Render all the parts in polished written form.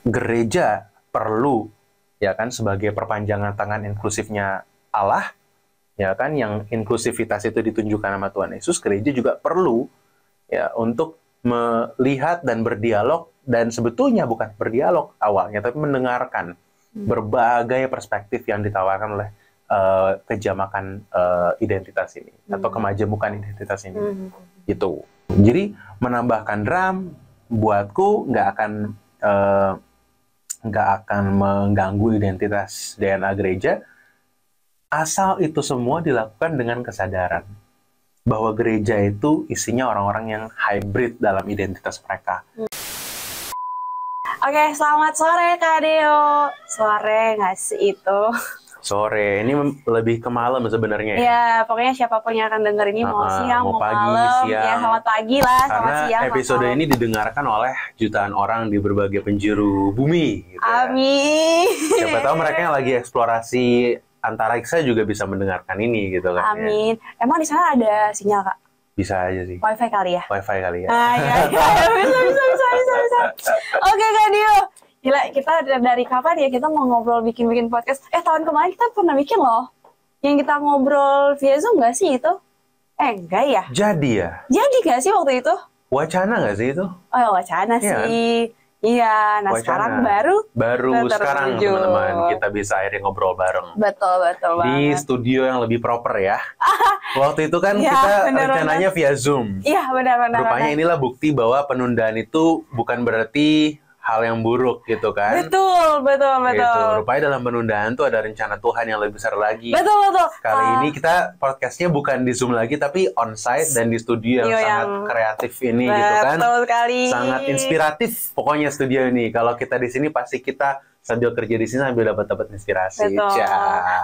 gereja perlu, ya kan, sebagai perpanjangan tangan inklusifnya Allah, ya kan, yang inklusivitas itu ditunjukkan sama Tuhan Yesus. Gereja juga perlu ya untuk melihat dan berdialog, dan sebetulnya bukan berdialog awalnya, tapi mendengarkan berbagai perspektif yang ditawarkan oleh kejamakan identitas ini atau kemajemukan identitas ini. Gitu. Jadi menambahkan drum buatku nggak akan mengganggu identitas DNA gereja, asal itu semua dilakukan dengan kesadaran bahwa gereja itu isinya orang-orang yang hybrid dalam identitas mereka. Oke, selamat sore Kak Deo. Sore nggak sih itu? Sore, ini lebih ke malam sebenarnya ya? Ya, pokoknya siapapun yang akan denger ini mau siang, mau pagi, malam, siang. Ya selamat pagi lah, selamat Karena siang. episode ini didengarkan oleh jutaan orang di berbagai penjuru bumi. Gitu ya. Amin. Siapa tahu mereka yang lagi eksplorasi antariksa juga bisa mendengarkan ini gitu kan. Amin. Ya. Emang di sana ada sinyal Kak? Bisa aja sih. Wifi kali ya? Wifi kali ya. Ya. Bisa. Oke Kak Deo. Gila, kita dari kapan ya kita mau ngobrol bikin podcast? Tahun kemarin kita pernah bikin loh. Yang kita ngobrol via Zoom nggak sih itu? Enggak ya? Jadi ya? Jadi nggak sih waktu itu? Wacana nggak sih itu? Oh ya, wacana sih. Iya, nah wacana. Sekarang baru sekarang teman-teman kita bisa akhirnya ngobrol bareng. Betul Di banget. studio yang lebih proper ya. Waktu itu kan kita rencananya via Zoom. Iya, benar. Rupanya inilah bukti bahwa penundaan itu bukan berarti hal yang buruk gitu kan. Betul. Gitu. Rupanya dalam penundaan tuh ada rencana Tuhan yang lebih besar lagi. Betul. Kali ini kita podcastnya bukan di Zoom lagi, tapi onsite dan di studio yang sangat kreatif ini gitu kan. Betul sekali. Sangat inspiratif pokoknya studio ini. Kalau kita di sini pasti kita sambil kerja di sini sambil dapat inspirasi. Betul.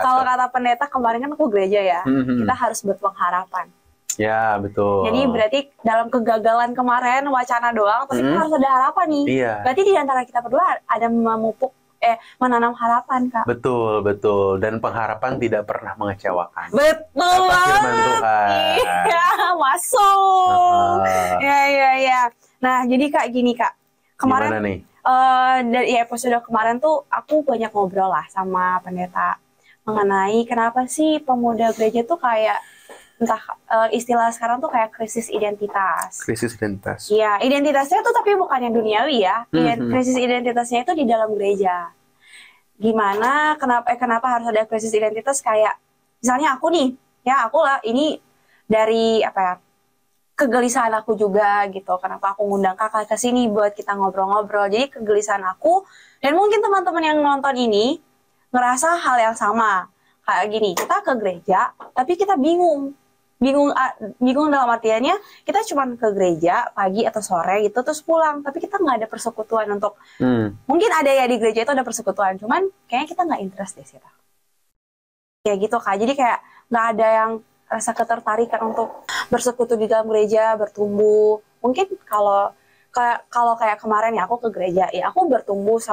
Kalau kata pendeta kemarin kan aku gereja ya, kita harus berpengharapan. Ya, betul. Jadi berarti dalam kegagalan kemarin wacana doang, tapi kita harus ada harapan nih. Iya. Berarti di antara kita berdua ada menanam harapan, Kak. Betul. Dan pengharapan tidak pernah mengecewakan. Betul banget. Firman Tuhan. Iya, masuk. Ya. Nah, jadi Kak, gini Kak. Kemarin gimana nih? Dari episode kemarin tuh aku banyak ngobrol lah sama pendeta mengenai kenapa sih pemuda gereja tuh kayak istilah sekarang tuh kayak krisis identitas. Krisis identitas. Iya, identitasnya tuh tapi bukan yang duniawi ya. Krisis identitasnya itu di dalam gereja. Gimana? Kenapa harus ada krisis identitas? Kayak misalnya aku nih, ya aku lah ini dari kegelisahan aku juga gitu. Kenapa aku ngundang kakak ke sini buat kita ngobrol-ngobrol. Jadi kegelisahan aku dan mungkin teman-teman yang nonton ini ngerasa hal yang sama. Kayak gini, kita ke gereja tapi kita bingung dalam artiannya kita cuma ke gereja pagi atau sore gitu terus pulang, tapi kita nggak ada persekutuan untuk mungkin ada ya di gereja itu ada persekutuan, cuman kayaknya kita nggak interest deh situ kayak gitu Kak. Jadi kayak nggak ada yang rasa ketertarikan untuk bersekutu di dalam gereja, bertumbuh. Mungkin kalau kayak kemarin ya aku ke gereja ya aku bertumbuh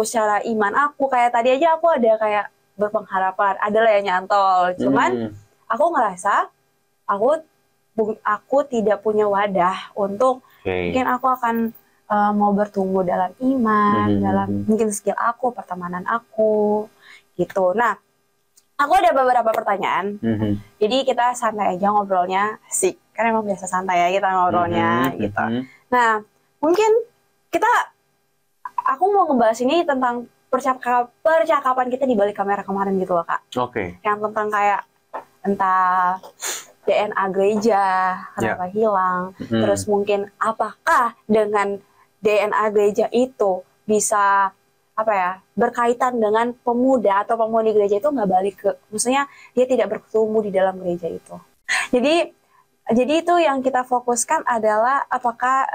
secara iman aku, kayak tadi aja aku ada kayak berpengharapan, ada lah yang nyantol, cuman aku ngerasa aku tidak punya wadah untuk mungkin aku akan mau bertumbuh dalam iman, dalam mungkin skill aku, pertemanan aku, gitu. Nah, aku ada beberapa pertanyaan. Jadi kita santai aja ngobrolnya, sih. Kan emang biasa santai ya kita ngobrolnya, gitu. Nah, mungkin aku mau ngebahas ini tentang percakapan kita di balik kamera kemarin gitu loh Kak. Oke. Yang tentang kayak entah DNA gereja kenapa hilang, terus mungkin apakah dengan DNA gereja itu bisa berkaitan dengan pemuda atau pemudi gereja itu nggak balik maksudnya dia tidak bertumbuh di dalam gereja itu. Jadi itu yang kita fokuskan adalah apakah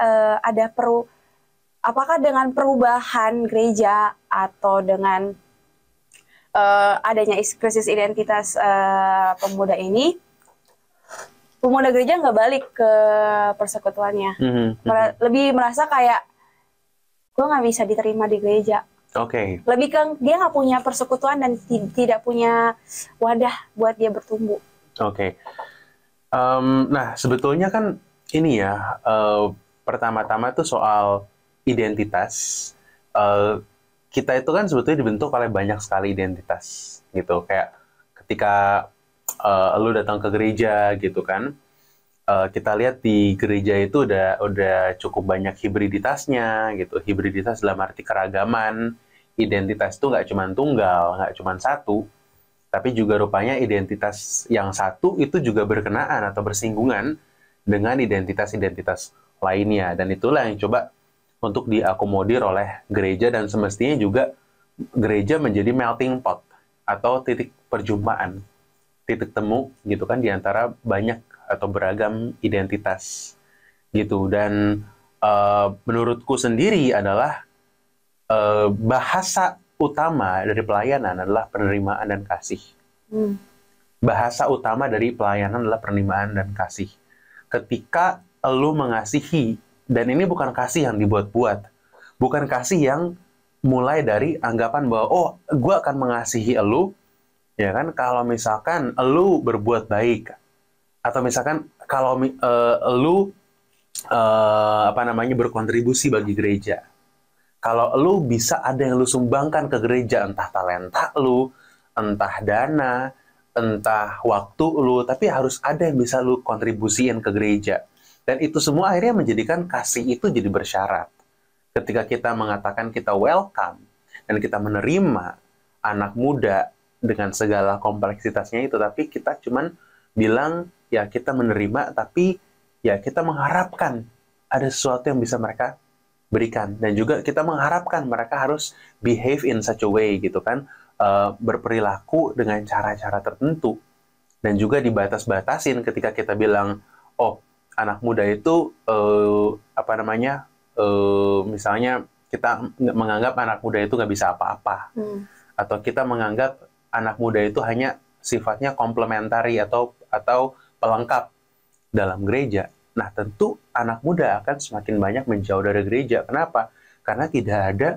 apakah dengan perubahan gereja atau dengan adanya krisis identitas pemuda ini, pemuda gereja nggak balik ke persekutuannya, lebih merasa kayak gue nggak bisa diterima di gereja. Lebih ke dia nggak punya persekutuan dan tidak punya wadah buat dia bertumbuh. Nah sebetulnya kan ini ya pertama-tama tuh soal identitas eh, kita itu kan sebetulnya dibentuk oleh banyak sekali identitas gitu. Kayak ketika lu datang ke gereja gitu kan, kita lihat di gereja itu udah cukup banyak hibriditasnya gitu. Hibriditas dalam arti keragaman. Identitas itu nggak cuma tunggal, nggak cuma satu, tapi juga rupanya identitas yang satu itu juga berkenaan atau bersinggungan dengan identitas-identitas lainnya. Dan itulah yang coba untuk diakomodir oleh gereja, dan semestinya juga gereja menjadi melting pot atau titik perjumpaan, titik temu gitu kan di antara banyak atau beragam identitas gitu. Dan menurutku sendiri adalah bahasa utama dari pelayanan adalah penerimaan dan kasih. Bahasa utama dari pelayanan adalah penerimaan dan kasih. Ketika lu mengasihi, dan ini bukan kasih yang dibuat-buat, bukan kasih yang mulai dari anggapan bahwa oh, gue akan mengasihi elu, ya kan, kalau misalkan elu berbuat baik, atau misalkan kalau elu berkontribusi bagi gereja. Kalau lu bisa ada yang lu sumbangkan ke gereja, entah talenta lu, entah dana, entah waktu lu, tapi harus ada yang bisa lu kontribusiin ke gereja. Dan itu semua akhirnya menjadikan kasih itu jadi bersyarat. Ketika kita mengatakan kita welcome, dan kita menerima anak muda dengan segala kompleksitasnya itu, tapi kita cuman bilang, ya kita menerima, tapi ya kita mengharapkan ada sesuatu yang bisa mereka berikan, dan juga kita mengharapkan mereka harus behave in such a way gitu kan, berperilaku dengan cara-cara tertentu, dan juga dibatas-batasin ketika kita bilang oh anak muda itu misalnya kita menganggap anak muda itu nggak bisa apa-apa, atau kita menganggap anak muda itu hanya sifatnya komplementari atau pelengkap dalam gereja. Nah, tentu anak muda akan semakin banyak menjauh dari gereja. Kenapa? Karena tidak ada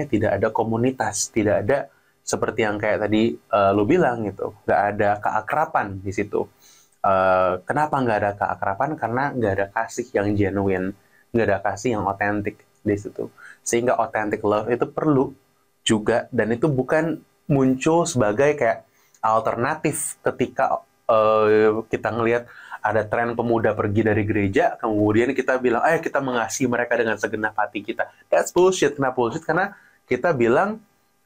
tidak ada komunitas, tidak ada seperti yang kayak tadi lu bilang gitu, nggak ada keakraban di situ. Kenapa nggak ada keakraban? Karena nggak ada kasih yang genuine, nggak ada kasih yang otentik di situ. Sehingga authentic love itu perlu juga, dan itu bukan muncul sebagai kayak alternatif ketika kita ngelihat ada tren pemuda pergi dari gereja, kemudian kita bilang, ayo kita mengasihi mereka dengan segenap hati kita. That's bullshit. Kenapa bullshit? Karena kita bilang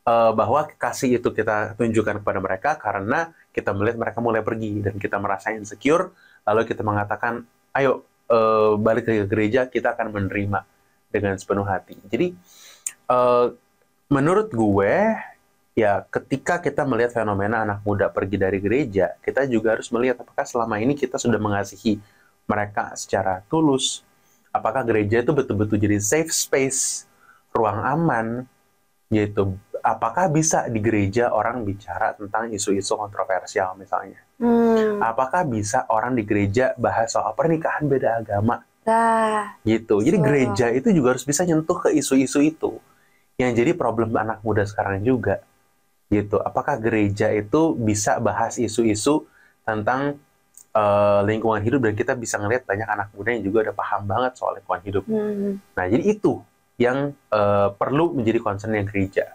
bahwa kasih itu kita tunjukkan kepada mereka karena kita melihat mereka mulai pergi, dan kita merasa insecure, lalu kita mengatakan, ayo balik ke gereja, kita akan menerima dengan sepenuh hati. Jadi, menurut gue, ya ketika kita melihat fenomena anak muda pergi dari gereja, kita juga harus melihat apakah selama ini kita sudah mengasihi mereka secara tulus. Apakah gereja itu betul-betul jadi safe space, ruang aman, yaitu apakah bisa di gereja orang bicara tentang isu-isu kontroversial misalnya. Apakah bisa orang di gereja bahas soal pernikahan beda agama. Gitu. Jadi gereja itu juga harus bisa nyentuh ke isu-isu itu. Yang jadi problem anak muda sekarang juga. Gitu. Apakah gereja itu bisa bahas isu-isu tentang lingkungan hidup, dan kita bisa ngelihat banyak anak muda yang juga udah paham banget soal lingkungan hidup. Nah, jadi itu yang perlu menjadi concern yang gereja.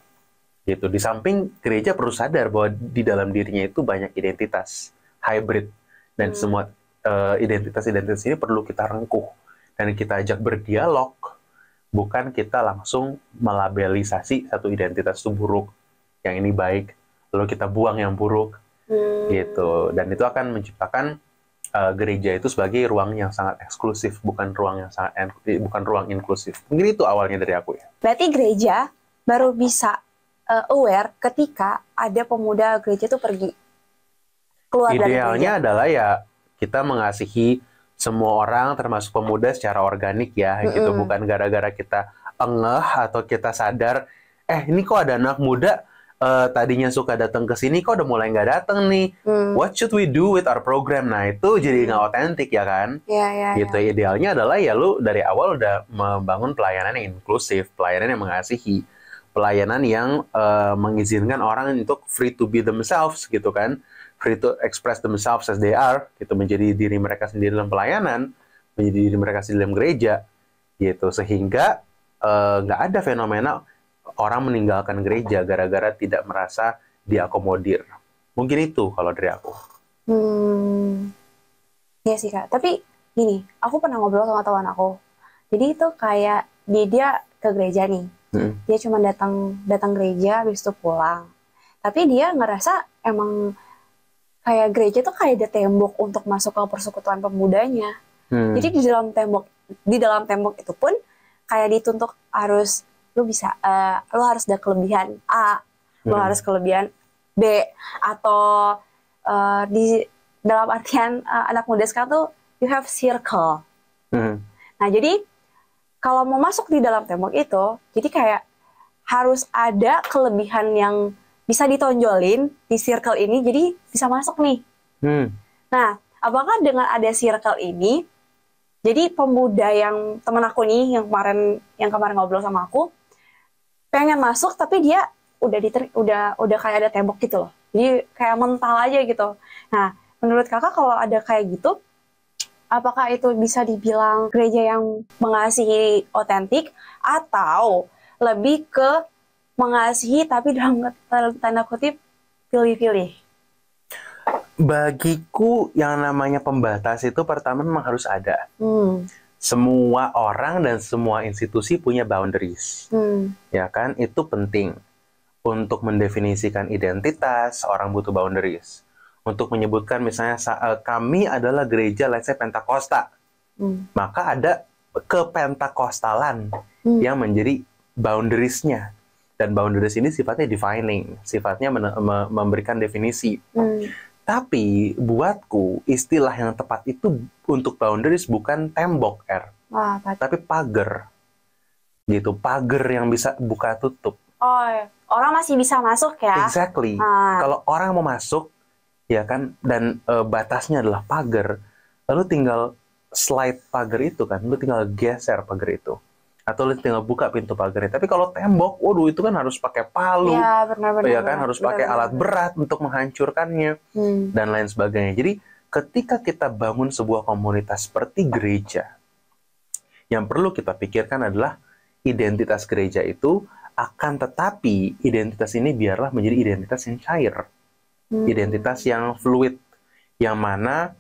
Gitu. Di samping gereja perlu sadar bahwa di dalam dirinya itu banyak identitas hybrid, dan semua identitas-identitas ini perlu kita rengkuh dan kita ajak berdialog, bukan kita langsung melabelisasi satu identitas itu buruk, yang ini baik, lalu kita buang yang buruk, gitu. Dan itu akan menciptakan gereja itu sebagai ruang yang sangat eksklusif, bukan ruang inklusif. Mungkin itu awalnya dari aku ya. Berarti gereja baru bisa aware ketika ada pemuda gereja itu pergi keluar dari gereja. Idealnya adalah ya kita mengasihi semua orang, termasuk pemuda, secara organik ya, gitu. Bukan gara-gara kita engeh atau kita sadar, ini kok ada anak muda tadinya suka datang ke sini, kok udah mulai nggak datang nih. What should we do with our program? Nah, itu jadi nggak otentik ya kan? Gitu. Idealnya adalah ya lu dari awal udah membangun pelayanan yang inklusif, pelayanan yang mengasihi, pelayanan yang mengizinkan orang untuk free to be themselves gitu kan, free to express themselves as they are, gitu, menjadi diri mereka sendiri dalam pelayanan, menjadi diri mereka sendiri dalam gereja, gitu. Sehingga nggak ada fenomena orang meninggalkan gereja gara-gara tidak merasa diakomodir. Mungkin itu kalau dari aku. Iya sih Kak, tapi gini, aku pernah ngobrol sama teman aku. Jadi itu kayak dia ke gereja nih. Dia cuma datang gereja habis itu pulang. Tapi dia ngerasa emang kayak gereja tuh kayak ada tembok untuk masuk ke persekutuan pemudanya. Jadi di dalam tembok itu pun kayak dituntut harus lu harus ada kelebihan A, lu harus kelebihan B, atau di dalam artian anak muda sekarang tuh you have circle. Nah jadi kalau mau masuk di dalam tembok itu, jadi kayak harus ada kelebihan yang bisa ditonjolin di circle ini, jadi bisa masuk nih. Nah, apakah dengan ada circle ini, jadi pemuda yang teman aku nih, yang kemarin ngobrol sama aku, pengen masuk tapi dia udah kayak ada tembok gitu loh. Jadi kayak mental aja gitu. Nah, menurut kakak kalau ada kayak gitu, apakah itu bisa dibilang gereja yang mengasihi otentik atau lebih ke mengasihi tapi dalam tanda kutip pilih-pilih? Bagiku yang namanya pembatas itu pertama memang harus ada. Semua orang dan semua institusi punya boundaries. Ya kan? Itu penting. Untuk mendefinisikan identitas, orang butuh boundaries. Untuk menyebutkan misalnya kami adalah gereja let's say Pentakosta. Maka ada kepentakostalan yang menjadi boundaries-nya. Dan boundaries ini sifatnya defining, sifatnya memberikan definisi. Tapi buatku istilah yang tepat itu untuk boundaries bukan tembok, tapi pagar. Gitu, pagar yang bisa buka tutup. Oh, orang masih bisa masuk ya? Exactly. Kalau orang mau masuk, ya kan, dan batasnya adalah pagar, lalu tinggal slide pagar itu kan, lu tinggal geser pagar itu, atau lu tinggal buka pintu pagarnya. Tapi kalau tembok, waduh itu kan harus pakai palu, ya, benar, ya kan, harus pakai alat berat untuk menghancurkannya dan lain sebagainya. Jadi ketika kita bangun sebuah komunitas seperti gereja, yang perlu kita pikirkan adalah identitas gereja itu. Akan tetapi identitas ini biarlah menjadi identitas yang cair, identitas yang fluid, yang mana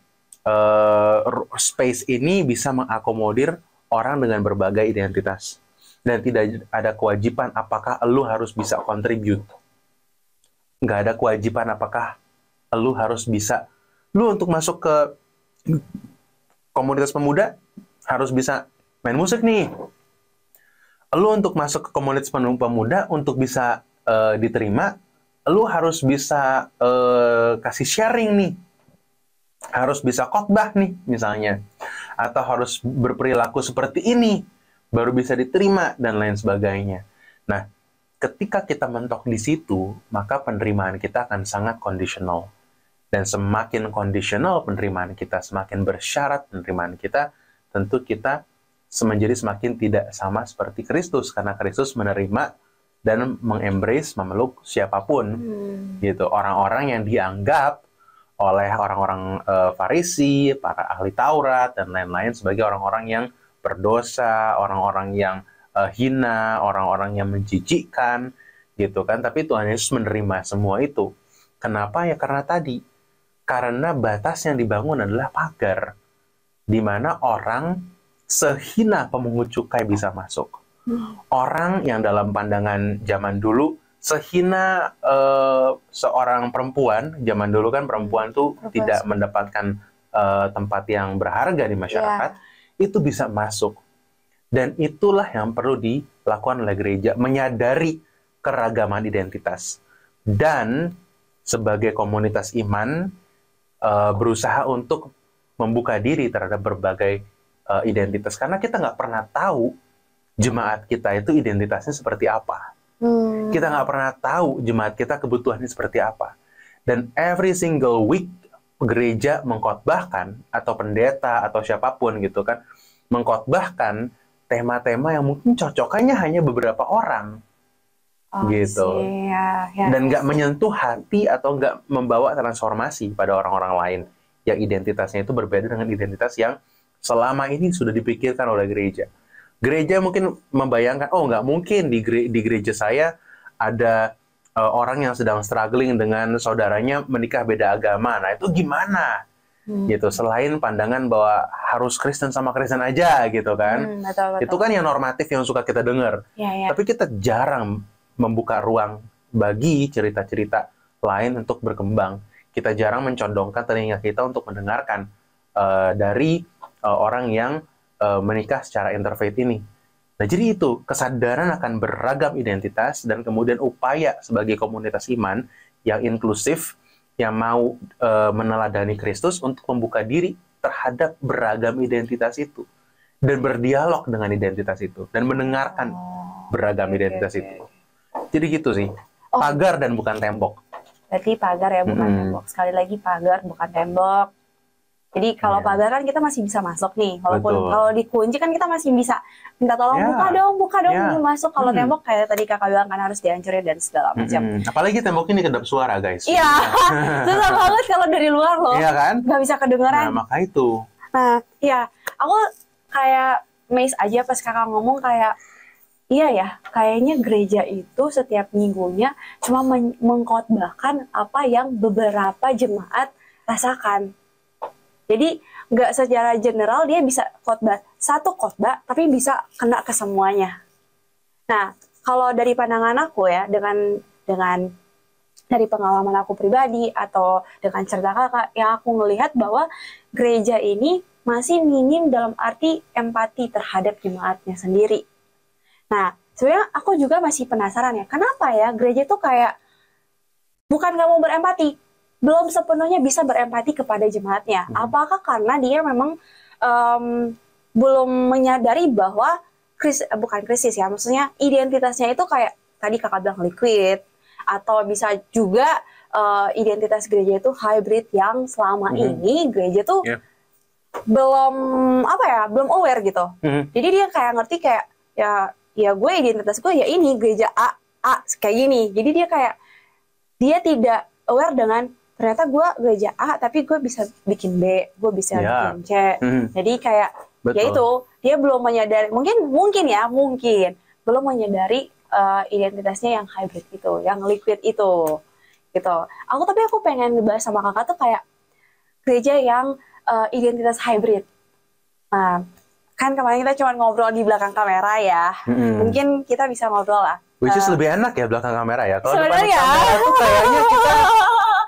space ini bisa mengakomodir orang dengan berbagai identitas, dan tidak ada kewajiban apakah lu harus bisa contribute, nggak ada kewajiban apakah lu harus bisa, lu untuk masuk ke komunitas pemuda harus bisa main musik nih. Lu untuk masuk ke komunitas pemuda untuk bisa diterima, lu harus bisa kasih sharing nih, harus bisa khotbah nih misalnya, atau harus berperilaku seperti ini baru bisa diterima dan lain sebagainya. Nah, ketika kita mentok di situ, maka penerimaan kita akan sangat conditional. Dan semakin conditional penerimaan kita, semakin bersyarat penerimaan kita, tentu kita menjadi semakin tidak sama seperti Kristus, karena Kristus menerima dan mengembrace, memeluk siapapun, gitu. Orang-orang yang dianggap oleh orang-orang Farisi, para ahli Taurat dan lain-lain sebagai orang-orang yang berdosa, orang-orang yang hina, orang-orang yang menjijikkan, gitu kan. Tapi Tuhan Yesus menerima semua itu. Kenapa? Ya karena tadi, karena batas yang dibangun adalah pagar, di mana orang sehina pemungut cukai bisa masuk. Orang yang dalam pandangan zaman dulu sehina seorang perempuan, zaman dulu kan perempuan tuh tidak mendapatkan tempat yang berharga di masyarakat, itu bisa masuk. Dan itulah yang perlu dilakukan oleh gereja, menyadari keragaman identitas. Dan sebagai komunitas iman, berusaha untuk membuka diri terhadap berbagai identitas, karena kita nggak pernah tahu jemaat kita itu identitasnya seperti apa. Kita nggak pernah tahu jemaat kita kebutuhannya seperti apa. Dan every single week gereja mengkhotbahkan, atau pendeta atau siapapun gitu kan, mengkhotbahkan tema-tema yang mungkin cocokannya hanya beberapa orang, gitu. Dan nggak menyentuh hati atau nggak membawa transformasi pada orang-orang lain yang identitasnya itu berbeda dengan identitas yang selama ini sudah dipikirkan oleh gereja. Gereja mungkin membayangkan, oh nggak mungkin di gereja saya ada orang yang sedang struggling dengan saudaranya menikah beda agama. Nah itu gimana? Gitu. Selain pandangan bahwa harus Kristen sama Kristen aja gitu kan. Betul. Itu kan yang normatif yang suka kita dengar. Ya. Tapi kita jarang membuka ruang bagi cerita-cerita lain untuk berkembang. Kita jarang mencondongkan telinga kita untuk mendengarkan dari orang yang menikah secara interfaith ini. Nah, jadi itu kesadaran akan beragam identitas dan kemudian upaya sebagai komunitas iman yang inklusif, yang mau meneladani Kristus untuk membuka diri terhadap beragam identitas itu dan berdialog dengan identitas itu dan mendengarkan beragam identitas itu. Jadi gitu sih, pagar dan bukan tembok. Berarti pagar ya, bukan tembok. Sekali lagi pagar bukan tembok. Jadi kalau pagar kan kita masih bisa masuk nih, walaupun kalau dikunci kan kita masih bisa minta tolong buka dong belum masuk. Kalau tembok kayak tadi kakak bilang kan harus dihancurin dan segala macam. Apalagi tembok ini kedap suara guys. Iya, susah banget kalau dari luar loh. Iya kan? Nggak bisa kedengeran. Nah maka itu. Nah ya, aku kayak amazed aja pas kakak ngomong kayak, iya ya, kayaknya gereja itu setiap minggunya cuma mengkhotbahkan apa yang beberapa jemaat rasakan. Jadi nggak secara general dia bisa khotbah satu khotbah, tapi bisa kena ke semuanya. Nah, kalau dari pandangan aku ya, dengan dari pengalaman aku pribadi atau dengan cerita kakak, yang aku ngelihat bahwa gereja ini masih minim dalam arti empati terhadap jemaatnya sendiri. Nah, sebenarnya aku juga masih penasaran ya, kenapa ya gereja itu kayak bukan nggak mau berempati, belum sepenuhnya bisa berempati kepada jemaatnya. Apakah karena dia memang belum menyadari bahwa bukan krisis ya, maksudnya identitasnya itu kayak tadi kakak bilang liquid, atau bisa juga identitas gereja itu hybrid yang selama ini gereja tuh belum belum aware gitu. Jadi dia kayak ngerti kayak ya gue identitas gue ya ini gereja A kayak gini. Jadi dia tidak aware dengan ternyata gue gereja A, tapi gue bisa bikin B, gue bisa bikin C. Jadi kayak, ya itu, dia belum menyadari, mungkin belum menyadari identitasnya yang hybrid itu, yang liquid itu, gitu. Tapi aku pengen ngebahas sama kakak tuh kayak gereja yang identitas hybrid. Nah, kan kemarin kita cuma ngobrol di belakang kamera ya, mungkin kita bisa ngobrol lah. Which is lebih enak ya belakang kamera ya. Kalau depan sebenarnya kamera tuh kayaknya kita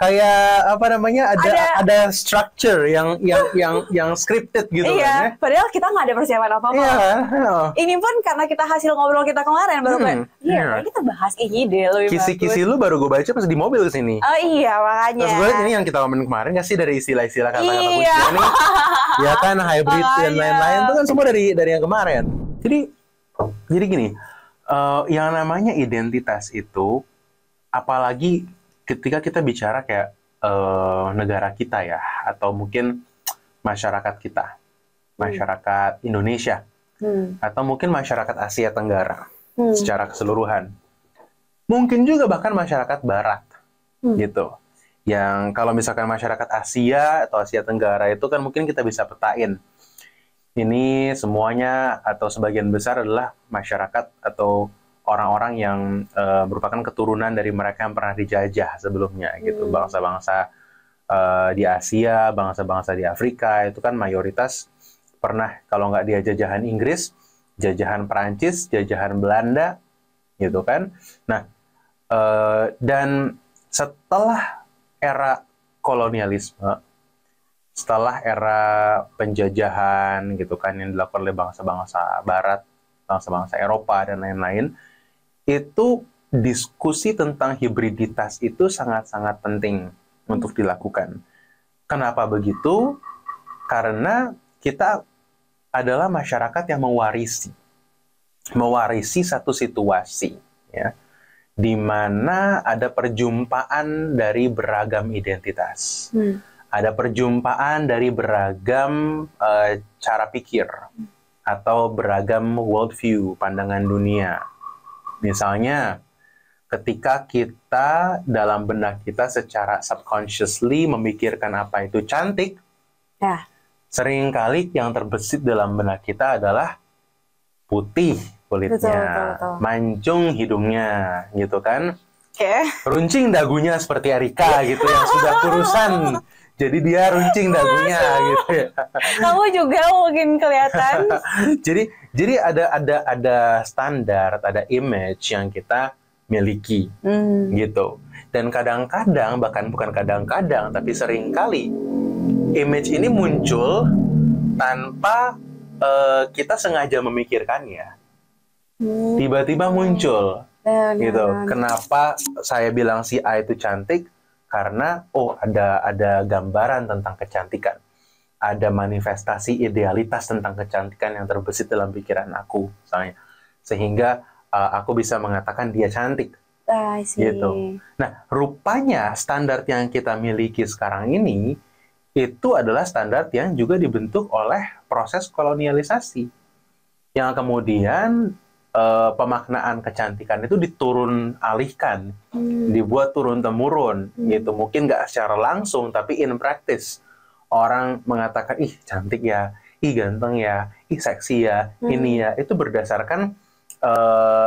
kayak ada structure yang scripted gitu kan ya. Padahal kita nggak ada persiapan apa-apa. Ini pun karena kita hasil ngobrol kita kemarin baru kayak, kita bahas ini deh lebih Kisi-kisi lu baru gue baca pas di mobil kesini. Oh iya, makanya. Terus gue ini yang kita ngomongin kemarin nggak sih dari istilah-istilah kata-kata kuncinya nih? Ya kan, hybrid dan lain-lain itu kan semua dari yang kemarin. Jadi gini, yang namanya identitas itu, apalagi ketika kita bicara kayak negara kita ya, atau mungkin masyarakat kita, masyarakat Indonesia, atau mungkin masyarakat Asia Tenggara secara keseluruhan, mungkin juga bahkan masyarakat Barat, gitu. Yang kalau misalkan masyarakat Asia atau Asia Tenggara itu kan mungkin kita bisa petain. Ini semuanya atau sebagian besar adalah masyarakat atau orang-orang yang merupakan keturunan dari mereka yang pernah dijajah sebelumnya gitu. Bangsa-bangsa di Asia, bangsa-bangsa di Afrika itu kan mayoritas pernah, kalau nggak dia jajahan Inggris, jajahan Perancis, jajahan Belanda gitu kan. Nah, dan setelah era kolonialisme, setelah era penjajahan gitu kan yang dilakukan oleh bangsa-bangsa Barat, bangsa-bangsa Eropa dan lain-lain, itu diskusi tentang hibriditas itu sangat-sangat penting untuk dilakukan. Kenapa begitu? Karena kita adalah masyarakat yang mewarisi satu situasi, ya, di mana ada perjumpaan dari beragam identitas, ada perjumpaan dari beragam cara pikir atau beragam worldview, pandangan dunia. Misalnya, ketika kita dalam benak kita secara subconsciously memikirkan apa itu cantik, seringkali yang terbesit dalam benak kita adalah putih kulitnya, Betul. mancung hidungnya, gitu kan. Oke. Runcing dagunya seperti Erika gitu yang sudah kurusan. Jadi dia runcing dagunya gitu ya. Kamu juga mungkin kelihatan. jadi ada standar, ada image yang kita miliki gitu. Dan kadang-kadang, bahkan bukan kadang-kadang, tapi seringkali image ini muncul tanpa kita sengaja memikirkannya. Tiba-tiba muncul. Gitu. Kenapa saya bilang si A itu cantik? Karena ada gambaran tentang kecantikan, ada manifestasi idealitas tentang kecantikan yang terbesit dalam pikiran aku, misalnya, sehingga aku bisa mengatakan dia cantik. Gitu. Nah, rupanya standar yang kita miliki sekarang ini itu adalah standar yang juga dibentuk oleh proses kolonialisasi, yang kemudian pemaknaan kecantikan itu diturun alihkan, dibuat turun-temurun, gitu. Mungkin nggak secara langsung, tapi in practice. Orang mengatakan, ih cantik ya, ih ganteng ya, ih seksi ya, ini ya. Itu berdasarkan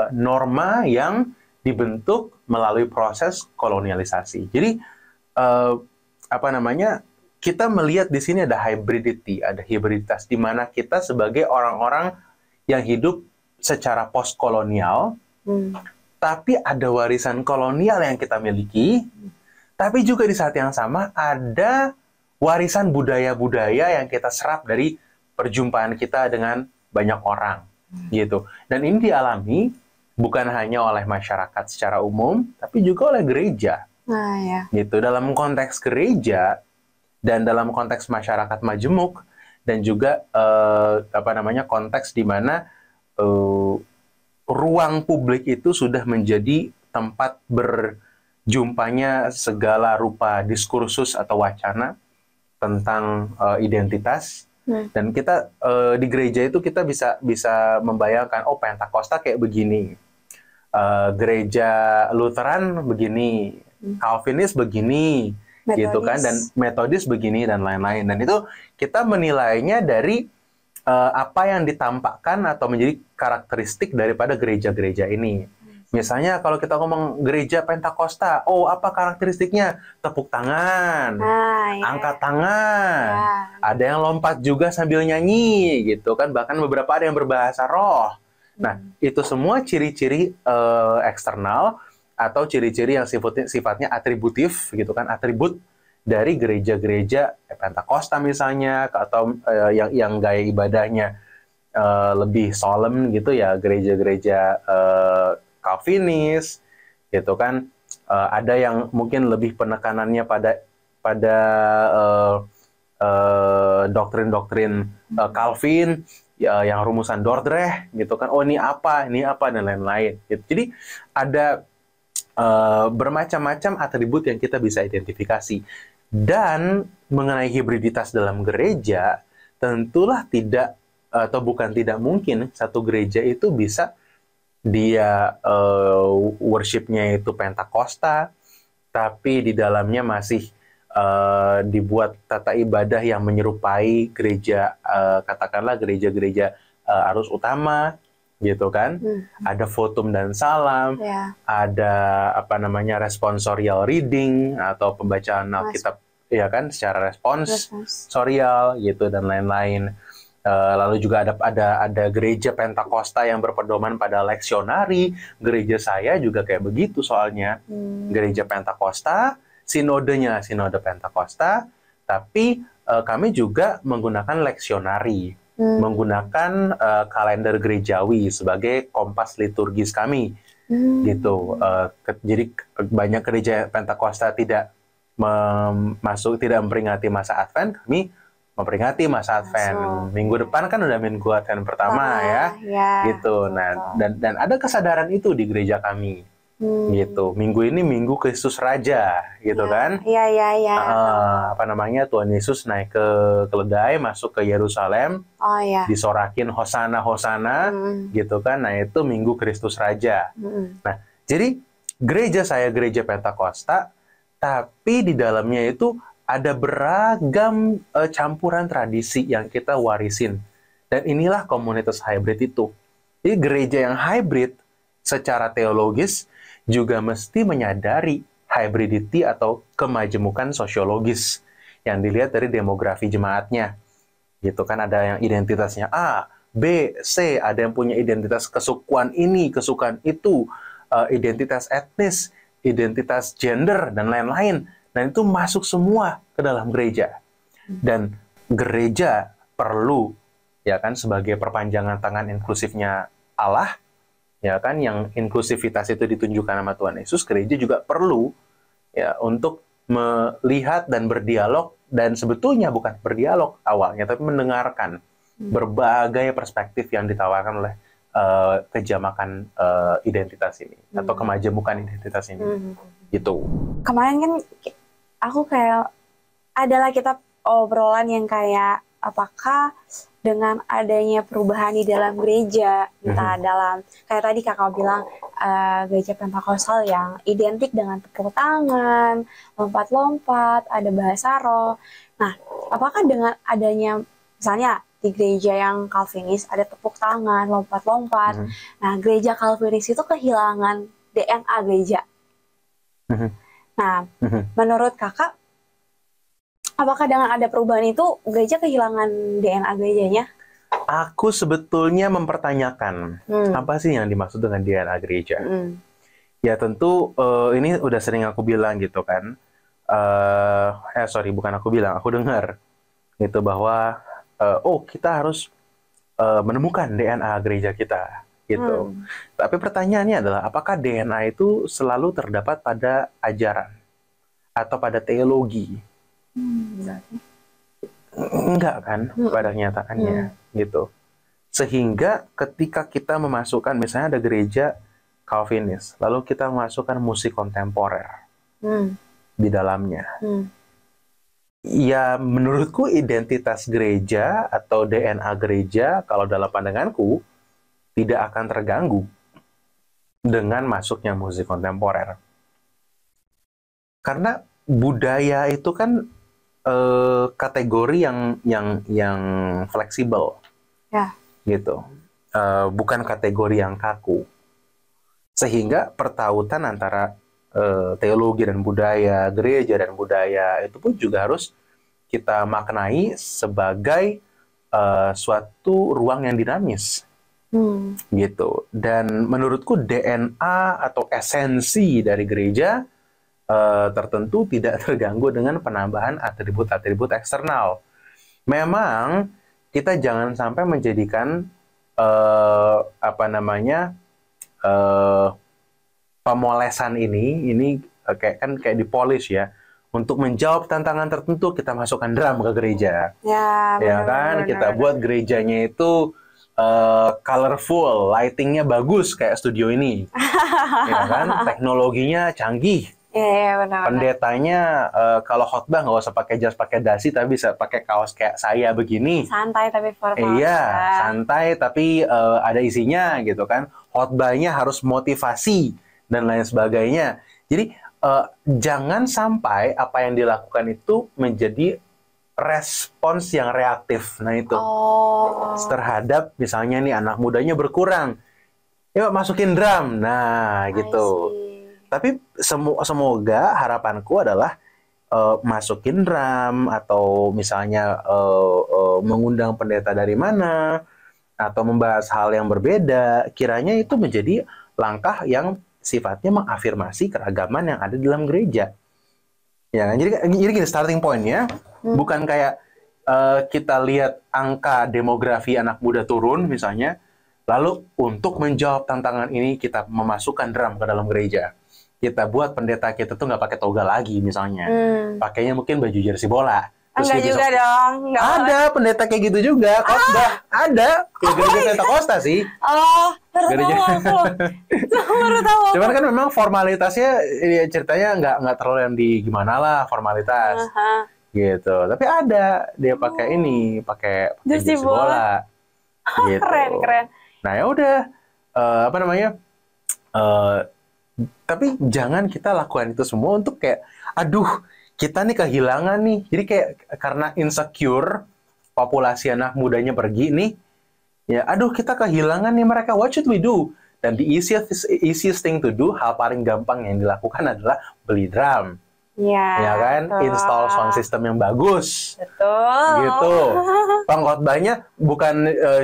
norma yang dibentuk melalui proses kolonialisasi. Jadi, kita melihat di sini ada hybridity, ada hibriditas, di mana kita sebagai orang-orang yang hidup secara post-kolonial, tapi ada warisan kolonial yang kita miliki, tapi juga di saat yang sama ada warisan budaya-budaya yang kita serap dari perjumpaan kita dengan banyak orang, gitu. Dan ini dialami bukan hanya oleh masyarakat secara umum, tapi juga oleh gereja, gitu. Dalam konteks gereja dan dalam konteks masyarakat majemuk, dan juga konteks di mana ruang publik itu sudah menjadi tempat berjumpanya segala rupa diskursus atau wacana tentang identitas. Dan kita di gereja itu kita bisa membayangkan, Pentakosta kayak begini, gereja Lutheran begini, Calvinis begini, Metodis, gitu kan, dan Metodis begini dan lain-lain. Dan itu kita menilainya dari apa yang ditampakkan atau menjadi karakteristik daripada gereja-gereja ini. Misalnya kalau kita ngomong gereja Pentakosta, apa karakteristiknya? Tepuk tangan, angkat tangan, ada yang lompat juga sambil nyanyi, gitu kan. Bahkan beberapa ada yang berbahasa roh. Nah, itu semua ciri-ciri eksternal atau ciri-ciri yang sifatnya atributif, gitu kan, atribut dari gereja-gereja Pentakosta misalnya, atau yang gaya ibadahnya lebih solemn gitu ya, gereja-gereja Calvinis, gitu kan. Ada yang mungkin lebih penekanannya pada doktrin-doktrin Calvin, yang rumusan Dordrecht, gitu kan. Ini apa, dan lain-lain. Gitu. Jadi ada bermacam-macam atribut yang kita bisa identifikasi. Dan mengenai hibriditas dalam gereja, tentulah tidak atau bukan tidak mungkin satu gereja itu bisa dia worship-nya itu Pentakosta, tapi di dalamnya masih dibuat tata ibadah yang menyerupai gereja, katakanlah gereja-gereja arus utama, gitu kan. Ada fotum dan salam, ada responsorial reading atau pembacaan Alkitab, ya kan, secara responsorial gitu, dan lain-lain. Lalu juga ada gereja Pentakosta yang berpedoman pada leksionari. Gereja saya juga kayak begitu soalnya. Gereja Pentakosta, sinodenya sinode Pentakosta, tapi kami juga menggunakan leksionari, menggunakan kalender gerejawi sebagai kompas liturgis kami, gitu. Jadi banyak gereja Pentakosta tidak memperingati masa Advent, kami memperingati masa Advent. Minggu depan kan udah Minggu Advent pertama, gitu. Nah, dan ada kesadaran itu di gereja kami, gitu. Minggu ini Minggu Kristus Raja, gitu kan. Tuhan Yesus naik ke keledai, masuk ke Yerusalem, disorakin Hosana Hosana, gitu kan. Nah, itu Minggu Kristus Raja. Nah, jadi gereja saya gereja Pentakosta, tapi di dalamnya itu ada beragam campuran tradisi yang kita warisin. Dan inilah komunitas hybrid itu. Jadi gereja yang hybrid secara teologis juga mesti menyadari hybridity atau kemajemukan sosiologis yang dilihat dari demografi jemaatnya. Gitu kan, ada yang identitasnya A, B, C, ada yang punya identitas kesukuan ini, kesukuan itu, identitas etnis, identitas gender, dan lain-lain. Dan itu masuk semua ke dalam gereja. Dan gereja perlu, ya kan, sebagai perpanjangan tangan inklusifnya Allah, ya kan, yang inklusivitas itu ditunjukkan sama Tuhan Yesus, gereja juga perlu ya untuk melihat dan berdialog, dan sebetulnya bukan berdialog awalnya, tapi mendengarkan berbagai perspektif yang ditawarkan oleh kejamakan identitas ini atau kemajemukan identitas ini. Gitu. Kemarin kan aku kayak adalah kita obrolan yang kayak apakah dengan adanya perubahan di dalam gereja, entah dalam kayak tadi kakak bilang gereja Pentakosta yang identik dengan tepuk tangan, lompat-lompat, ada bahasa roh. Nah, apakah dengan adanya misalnya di gereja yang Calvinis ada tepuk tangan, lompat-lompat. Nah, gereja Calvinis itu kehilangan DNA gereja. Nah, menurut kakak, apakah dengan ada perubahan itu gereja kehilangan DNA gerejanya? Aku sebetulnya mempertanyakan apa sih yang dimaksud dengan DNA gereja. Ya tentu ini udah sering aku bilang gitu kan. Bukan aku bilang, aku dengar gitu bahwa kita harus menemukan DNA gereja kita gitu. Tapi pertanyaannya adalah apakah DNA itu selalu terdapat pada ajaran atau pada teologi? Enggak kan, pada kenyataannya gitu. Sehingga ketika kita memasukkan, misalnya ada gereja Calvinis, lalu kita memasukkan musik kontemporer di dalamnya. Ya menurutku identitas gereja atau DNA gereja kalau dalam pandanganku tidak akan terganggu dengan masuknya musik kontemporer. Karena budaya itu kan kategori yang fleksibel, gitu, bukan kategori yang kaku, sehingga pertautan antara teologi dan budaya, gereja dan budaya itu pun juga harus kita maknai sebagai suatu ruang yang dinamis, gitu. Dan menurutku DNA atau esensi dari gereja tertentu tidak terganggu dengan penambahan atribut-atribut eksternal. Memang kita jangan sampai menjadikan pemolesan ini kayak dipolish ya. Untuk menjawab tantangan tertentu kita masukkan drum ke gereja. Ya kan, kita buat gerejanya itu colorful, lightingnya bagus kayak studio ini. Ya kan, teknologinya canggih. Benar. Pendetanya kalau khotbah nggak usah pakai jas, pakai dasi, tapi bisa pakai kaos kayak saya begini. Santai tapi formal. Iya, santai tapi ada isinya gitu kan. Khotbahnya harus motivasi dan lain sebagainya. Jadi jangan sampai apa yang dilakukan itu menjadi respons yang reaktif. Nah itu terhadap misalnya nih anak mudanya berkurang, yuk masukin drum. Nah gitu. Tapi semoga harapanku adalah masukin drum atau misalnya mengundang pendeta dari mana atau membahas hal yang berbeda, kiranya itu menjadi langkah yang sifatnya mengafirmasi keragaman yang ada di dalam gereja. Ya, jadi gini starting point-nya, bukan kayak kita lihat angka demografi anak muda turun misalnya, lalu untuk menjawab tantangan ini kita memasukkan drum ke dalam gereja. Kita buat pendeta kita tuh nggak pakai toga lagi misalnya, pakainya mungkin baju jersey bola. Enggak juga dong. Ada pendeta kayak gitu juga, khotbah ada. Gereja Pentakosta sih. Baru tahu. Cuman kan memang formalitasnya ceritanya nggak terlalu yang di gimana lah formalitas, gitu. Tapi ada dia pakai ini, pakai jersey bola. Gitu. Keren. Nah ya udah, tapi jangan kita lakukan itu semua untuk kayak, aduh, kita nih kehilangan nih. Jadi kayak karena insecure, populasi anak mudanya pergi nih, Ya, aduh kita kehilangan nih mereka, what should we do? Dan the easiest thing to do, hal paling gampang yang dilakukan adalah beli drum. Iya. Ya kan? Betul. Install sound system yang bagus. Betul. Gitu. Pengkhotbahnya bukan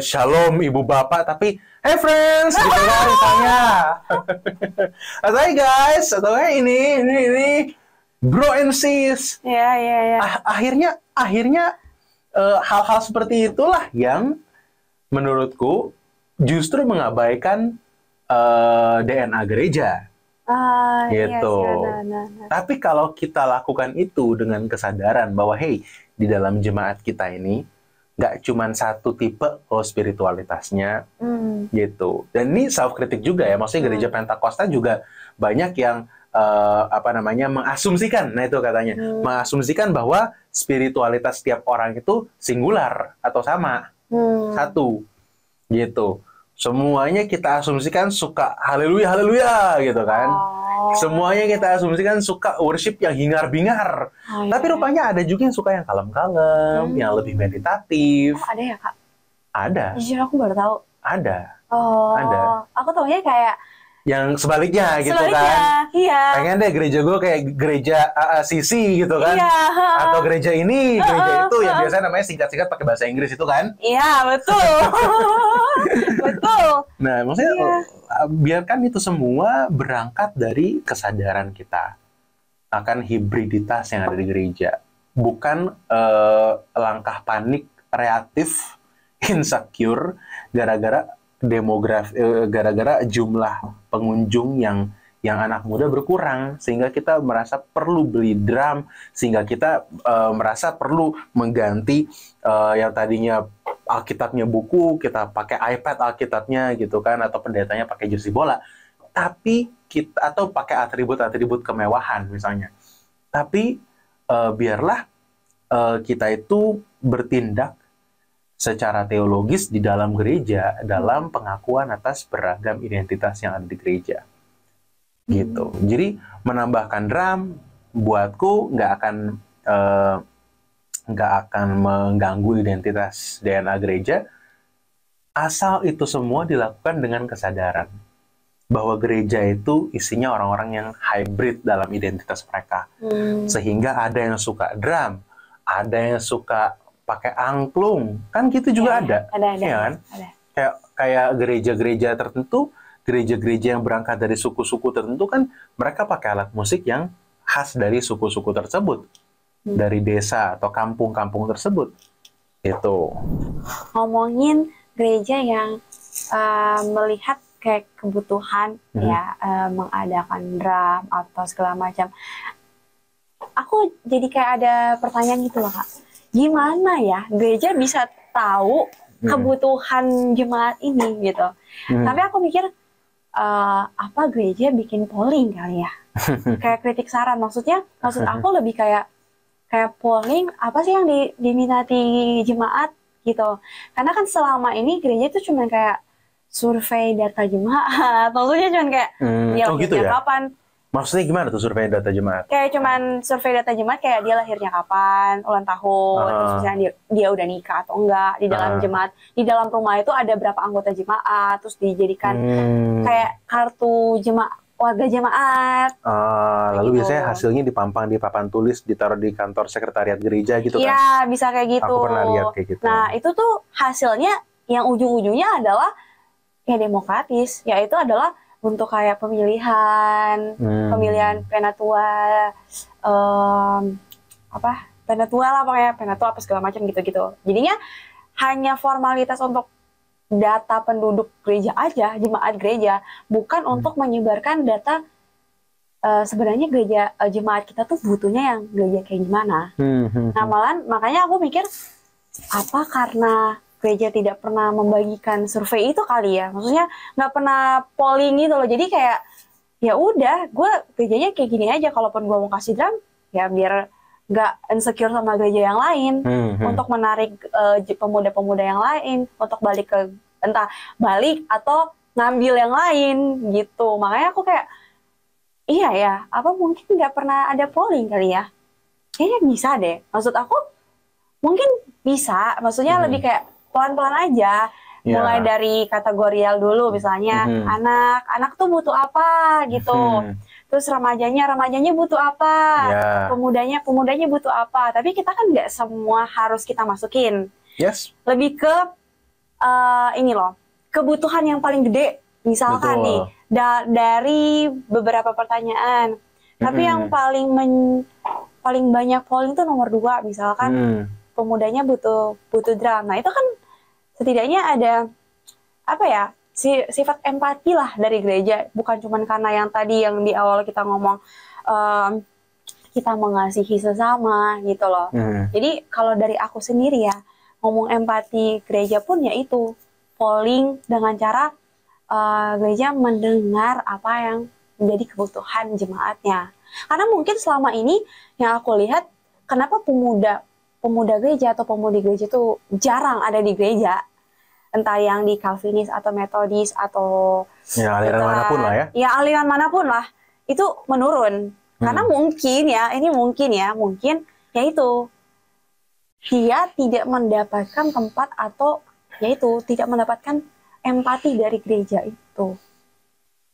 shalom ibu bapak, tapi hey friends, gitu kan misalnya. Atau hey guys, atau hey ini bro and sis. Iya. Akhirnya hal-hal seperti itulah yang menurutku justru mengabaikan DNA gereja. Gitu. Iya, nah. Tapi kalau kita lakukan itu dengan kesadaran bahwa hey, di dalam jemaat kita ini nggak cuma satu tipe spiritualitasnya, gitu. Dan ini self kritik juga ya, maksudnya gereja Pentakosta juga banyak yang mengasumsikan, nah itu katanya, mengasumsikan bahwa spiritualitas setiap orang itu singular atau sama, satu, gitu. Semuanya kita asumsikan suka haleluya gitu kan. Semuanya kita asumsikan suka worship yang hingar-bingar. Tapi rupanya ada juga yang suka yang kalem-kalem, yang lebih meditatif. Ada ya, Kak? Ada. Jujur aku baru tahu. Ada. Ada. Aku taunya kayak yang sebaliknya gitu kan. Iya. Pengen deh gereja gue kayak gereja ACC gitu kan. Iya. Atau gereja ini, gereja itu yang biasanya namanya singkat-singkat pakai bahasa Inggris itu kan. Iya, betul. Betul. Nah, maksudnya biarkan itu semua berangkat dari kesadaran kita akan hibriditas yang ada di gereja. Bukan langkah panik, reaktif, insecure, gara-gara gara-gara jumlah pengunjung yang anak muda berkurang, sehingga kita merasa perlu beli drum, sehingga kita merasa perlu mengganti yang tadinya Alkitabnya buku, kita pakai iPad Alkitabnya gitu kan, atau pendetanya pakai jersey bola, tapi kita atau pakai atribut-atribut kemewahan misalnya. Tapi biarlah kita itu bertindak secara teologis di dalam gereja, dalam pengakuan atas beragam identitas yang ada di gereja. Gitu. Jadi menambahkan drum buatku nggak akan mengganggu identitas DNA gereja, asal itu semua dilakukan dengan kesadaran bahwa gereja itu isinya orang-orang yang hybrid dalam identitas mereka. Sehingga ada yang suka drum, ada yang suka pakai angklung, kan gitu juga ada. Ya kan? Kayak gereja-gereja tertentu, gereja-gereja yang berangkat dari suku-suku tertentu kan mereka pakai alat musik yang khas dari suku-suku tersebut, dari desa atau kampung-kampung tersebut. Itu. Ngomongin gereja yang melihat kayak kebutuhan ya, mengadakan drum atau segala macam. Aku jadi kayak ada pertanyaan gitu loh, Kak. Gimana ya gereja bisa tahu kebutuhan jemaat ini gitu. Tapi aku mikir apa gereja bikin polling kali ya, kayak kritik saran. Maksud aku lebih kayak polling apa sih yang diminati jemaat gitu. Karena kan selama ini gereja itu cuma kayak survei data jemaat, maksudnya cuma kayak dia gitu ya? Kapan. Maksudnya gimana tuh survei data jemaat? Kayak cuman survei data jemaat, kayak dia lahirnya kapan, ulang tahun, terus misalnya dia udah nikah atau enggak, di dalam jemaat, di dalam rumah itu ada berapa anggota jemaat, terus dijadikan kayak kartu warga jemaat. Lalu gitu. Biasanya hasilnya dipampang di papan tulis, ditaruh di kantor sekretariat gereja gitu kan? Iya, bisa kayak gitu. Aku pernah lihat kayak gitu. Nah, itu tuh hasilnya yang ujung-ujungnya adalah kayak demokratis, yaitu adalah untuk kayak pemilihan penatua, penatua lah pokoknya, penatua apa segala macam gitu-gitu. Jadinya hanya formalitas untuk data penduduk gereja aja, jemaat gereja, bukan untuk menyebarkan data sebenarnya gereja jemaat kita tuh butuhnya yang gereja kayak gimana. Nah makanya aku mikir apa karena gereja tidak pernah membagikan survei itu kali ya, maksudnya nggak pernah polling gitu loh. Jadi kayak ya udah, gue gerejanya kayak gini aja. Kalaupun gue mau kasih drum, ya biar nggak insecure sama gereja yang lain, untuk menarik pemuda-pemuda yang lain untuk balik balik atau ngambil yang lain gitu. Makanya aku kayak iya ya, apa mungkin nggak pernah ada polling kali ya? Kayaknya bisa deh. Maksud aku mungkin bisa, maksudnya lebih kayak pelan-pelan aja. Mulai dari kategorial dulu, misalnya anak tuh butuh apa gitu. Terus remajanya butuh apa, pemudanya butuh apa. Tapi kita kan nggak semua harus kita masukin. Yes. Lebih ke ini loh, kebutuhan yang paling gede. Misalkan nih, dari beberapa pertanyaan. Tapi yang paling banyak polling tuh nomor 2, misalkan pemudanya butuh drum. Nah itu kan setidaknya ada apa ya, sifat empati lah dari gereja, bukan cuma karena yang tadi yang di awal kita ngomong kita mengasihi sesama gitu loh. Jadi kalau dari aku sendiri ya, ngomong empati gereja pun yaitu polling dengan cara gereja mendengar apa yang menjadi kebutuhan jemaatnya. Karena mungkin selama ini yang aku lihat, kenapa pemuda gereja atau pemudi gereja itu jarang ada di gereja, entah yang di Calvinis atau Metodis atau ya aliran manapun lah ya. Ya aliran manapun lah, itu menurun. Karena mungkin yaitu dia tidak mendapatkan tempat atau yaitu tidak mendapatkan empati dari gereja itu.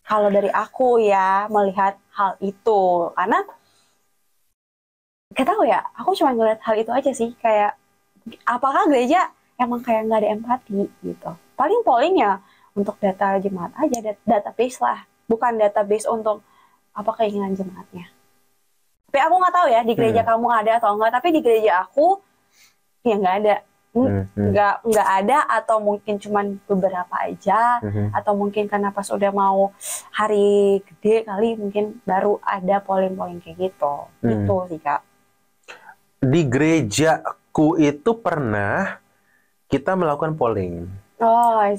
Kalau dari aku ya melihat hal itu, karena gak tahu ya, aku cuma ngeliat hal itu aja sih, kayak apakah gereja emang kayak nggak ada empati gitu. Paling pollingnya untuk data jemaat aja, database lah, bukan database untuk apa keinginan jemaatnya. Tapi aku nggak tahu ya di gereja kamu ada atau enggak, tapi di gereja aku ya nggak ada. Nggak ada, atau mungkin cuman beberapa aja, atau mungkin karena pas udah mau hari gede kali mungkin baru ada polling kayak gitu. Gitu sih Kak. Di gerejaku itu pernah kita melakukan polling.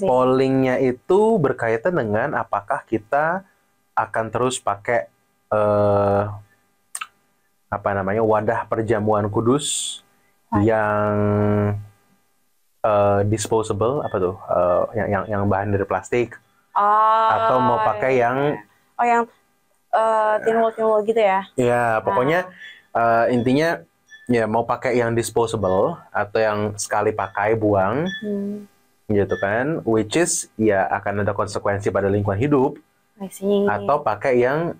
Pollingnya itu berkaitan dengan apakah kita akan terus pakai wadah perjamuan kudus yang disposable, yang bahan dari plastik, atau mau pakai yang timbul-timbul gitu ya? Ya pokoknya intinya ya mau pakai yang disposable atau yang sekali pakai buang, gitu kan, which is ya akan ada konsekuensi pada lingkungan hidup, atau pakai yang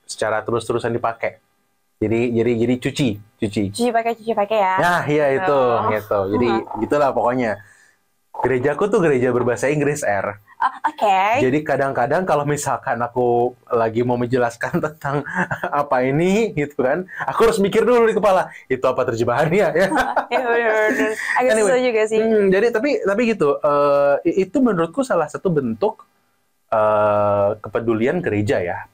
secara terus-terusan dipakai. Jadi cuci pakai ya. Nah, iya itu gitu. Jadi gitulah pokoknya. Gerejaku tuh gereja berbahasa Inggris, Oke. Jadi kadang-kadang kalau misalkan aku lagi mau menjelaskan tentang apa ini gitu kan, aku harus mikir dulu di kepala, itu apa terjemahannya ya. Iya benar. Agak susah juga sih. Jadi tapi gitu, itu menurutku salah satu bentuk kepedulian gereja ya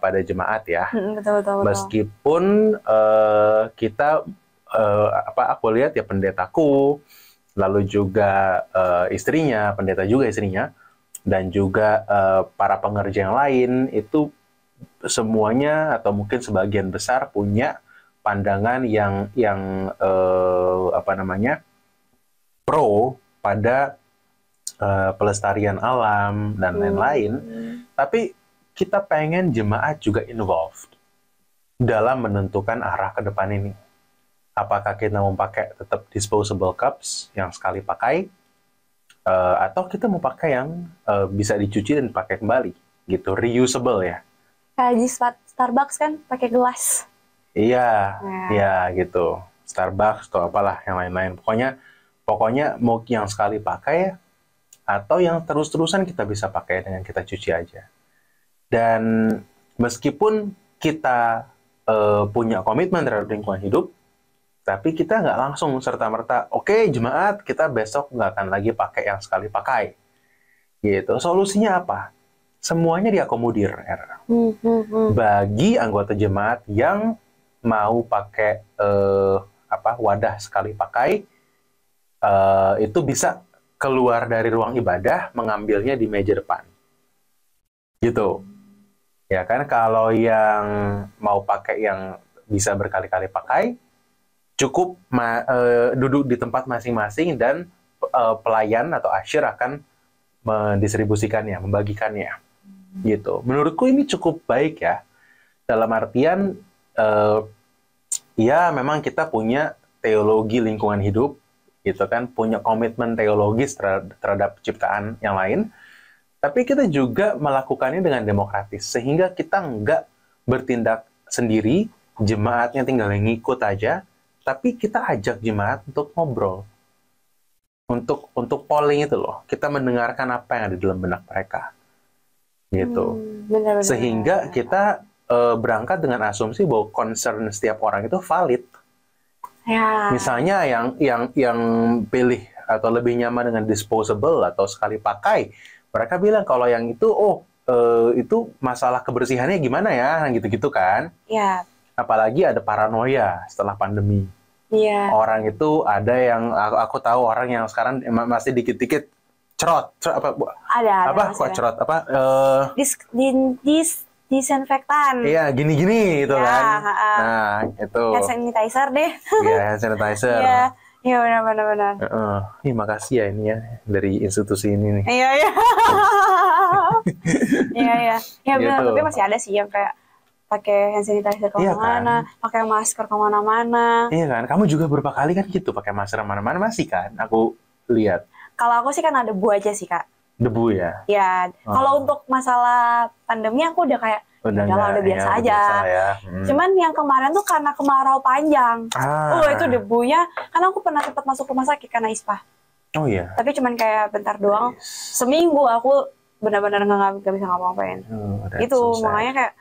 pada jemaat ya. Betul. Meskipun kita aku lihat ya pendetaku, lalu juga pendeta juga istrinya, dan juga para pengerja yang lain itu semuanya atau mungkin sebagian besar punya pandangan yang pro pada pelestarian alam dan lain-lain, tapi kita pengen jemaat juga involved dalam menentukan arah ke depan ini. Apakah kita mau pakai tetap disposable cups yang sekali pakai, atau kita mau pakai yang bisa dicuci dan pakai kembali, gitu, reusable ya. Kayak di Starbucks kan pakai gelas. Iya, ya gitu, Starbucks atau apalah yang lain-lain. Pokoknya mau yang sekali pakai atau yang terus-terusan kita bisa pakai dengan kita cuci aja. Dan meskipun kita punya komitmen terhadap lingkungan hidup, tapi kita nggak langsung serta-merta, oke, jemaat, kita besok nggak akan lagi pakai yang sekali pakai. Gitu. Solusinya apa? Semuanya diakomodir. Bagi anggota jemaat yang mau pakai wadah sekali pakai, itu bisa keluar dari ruang ibadah, mengambilnya di meja depan. Gitu. Ya kan, kalau yang mau pakai yang bisa berkali-kali pakai, cukup duduk di tempat masing-masing dan pelayan atau usher akan mendistribusikannya, membagikannya. Gitu. Menurutku ini cukup baik ya. Dalam artian ya memang kita punya teologi lingkungan hidup gitu kan, punya komitmen teologis terhadap ciptaan yang lain, tapi kita juga melakukannya dengan demokratis, sehingga kita nggak bertindak sendiri, jemaatnya tinggal ngikut aja, tapi kita ajak jemaat untuk ngobrol, untuk polling itu loh, kita mendengarkan apa yang ada di dalam benak mereka, gitu. Benar-benar. Sehingga kita berangkat dengan asumsi bahwa concern setiap orang itu valid. Ya. Misalnya yang pilih atau lebih nyaman dengan disposable atau sekali pakai, mereka bilang kalau yang itu itu masalah kebersihannya gimana ya, gitu-gitu kan. Ya. Apalagi ada paranoia setelah pandemi. Iya. Orang itu ada yang aku tahu orang yang sekarang masih dikit-dikit cerot apa Ada kok cerot apa disinfektan. iya gini gitu Ya, kan. Nah itu hand sanitizer deh. iya hand sanitizer. Iya benar. Ih, makasih ya ini ya dari institusi ini nih. Iya. Ya benar, Gitu. tapi masih ada sih yang kayak pakai hand sanitizer kemana-mana, pakai masker kemana-mana. Iya kan, kamu juga beberapa kali kan gitu pakai masker kemana-mana masih kan? Aku lihat Kalau aku sih kan ada debu aja sih Kak. debu ya. Ya, kalau untuk masalah pandemi aku udah kayak udah biasa aja. Ya. Cuman yang kemarin tuh karena kemarau panjang. Itu debunya, karena aku pernah sempat masuk rumah sakit karena ispa. Oh iya. Tapi cuman kayak bentar doang. Seminggu aku benar-benar nggak bisa ngapa-ngapain. Itu makanya kayak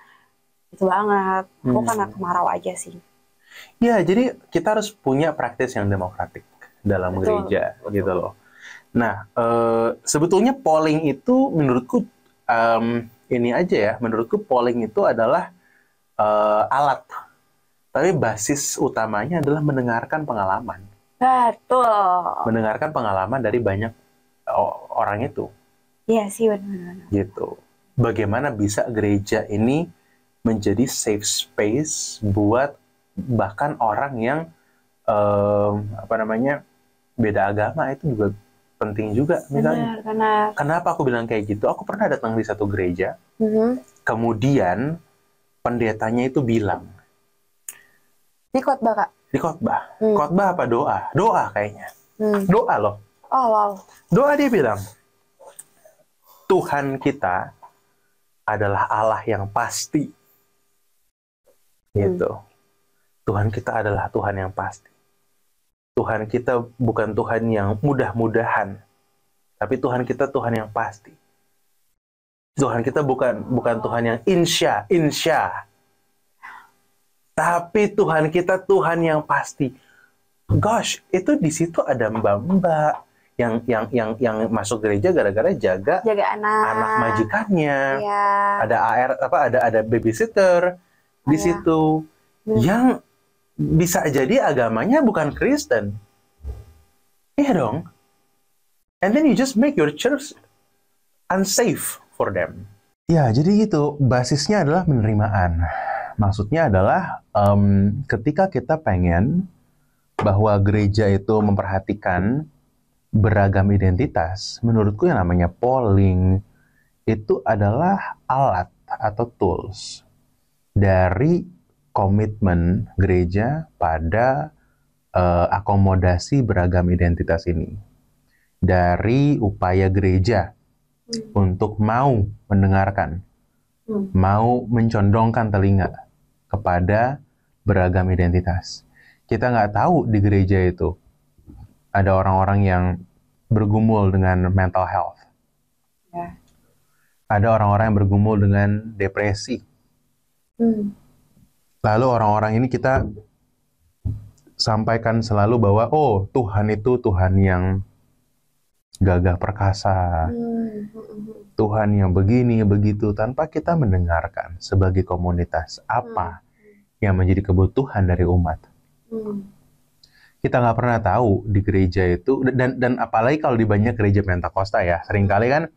itu banget. Aku karena kemarau aja sih. Ya, jadi kita harus punya praktis yang demokratik dalam gereja gitu loh. Nah, sebetulnya polling itu menurutku ini aja ya, menurutku polling itu adalah alat. Tapi basis utamanya adalah mendengarkan pengalaman. Betul. Mendengarkan pengalaman dari banyak orang itu. Iya sih, benar-benar. Gitu. Bagaimana bisa gereja ini menjadi safe space buat bahkan orang yang beda agama, itu juga penting juga. Misalnya, benar. kenapa aku bilang kayak gitu? Aku pernah datang di satu gereja, kemudian pendetanya itu bilang, di khotbah Kak? di khotbah. Khotbah apa doa? Doa kayaknya. Doa loh. Oh wow. Doa dia bilang, Tuhan kita adalah Allah yang pasti. Gitu. Tuhan kita adalah Tuhan yang pasti. Tuhan kita bukan Tuhan yang mudah-mudahan, tapi Tuhan kita Tuhan yang pasti. Tuhan kita bukan Tuhan yang insya, tapi Tuhan kita Tuhan yang pasti. Gosh, itu di situ ada mbak-mbak yang masuk gereja gara-gara jaga anak majikannya. Ya. Ada babysitter di situ yang bisa jadi agamanya bukan Kristen. Iya dong. And then you just make your church unsafe for them. Ya, jadi gitu. Basisnya adalah penerimaan. Maksudnya adalah ketika kita pengen bahwa gereja itu memperhatikan beragam identitas, menurutku yang namanya polling itu adalah alat atau tools dari komitmen gereja pada akomodasi beragam identitas ini. Dari upaya gereja untuk mau mendengarkan, mau mencondongkan telinga kepada beragam identitas. Kita nggak tahu di gereja itu ada orang-orang yang bergumul dengan mental health. Ya. Ada orang-orang yang bergumul dengan depresi. Lalu orang-orang ini kita sampaikan selalu bahwa Tuhan itu Tuhan yang gagah perkasa, Tuhan yang begini begitu, tanpa kita mendengarkan sebagai komunitas apa yang menjadi kebutuhan dari umat. Kita nggak pernah tahu di gereja itu, dan apalagi kalau di banyak gereja Pentakosta ya, seringkali kan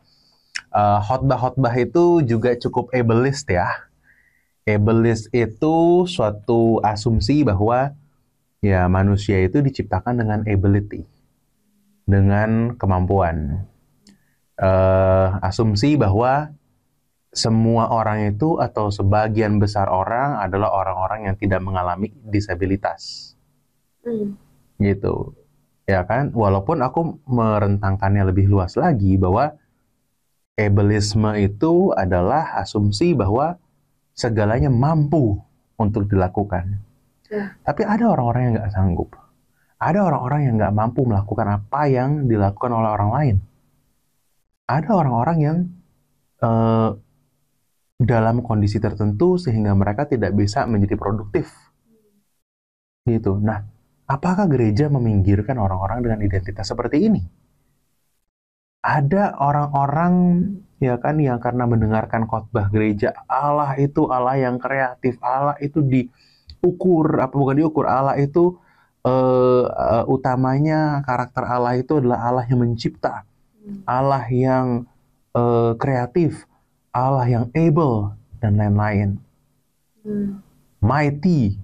khotbah-khotbah itu juga cukup ableist ya. Ableist itu suatu asumsi bahwa ya manusia itu diciptakan dengan ability, dengan kemampuan. Asumsi bahwa semua orang itu atau sebagian besar orang adalah orang-orang yang tidak mengalami disabilitas. Gitu. Ya kan, walaupun aku merentangkannya lebih luas lagi bahwa ableisme itu adalah asumsi bahwa segalanya mampu untuk dilakukan. Ya. Tapi ada orang-orang yang nggak sanggup. Ada orang-orang yang nggak mampu melakukan apa yang dilakukan oleh orang lain. Ada orang-orang yang eh, dalam kondisi tertentu sehingga mereka tidak bisa menjadi produktif. Gitu. Nah, apakah gereja meminggirkan orang-orang dengan identitas seperti ini? Ada orang-orang ya kan yang karena mendengarkan khotbah gereja, Allah itu Allah yang kreatif, Allah itu diukur, apa bukan diukur, Allah itu utamanya karakter Allah itu adalah Allah yang mencipta, Allah yang kreatif, Allah yang able dan lain-lain. Mighty,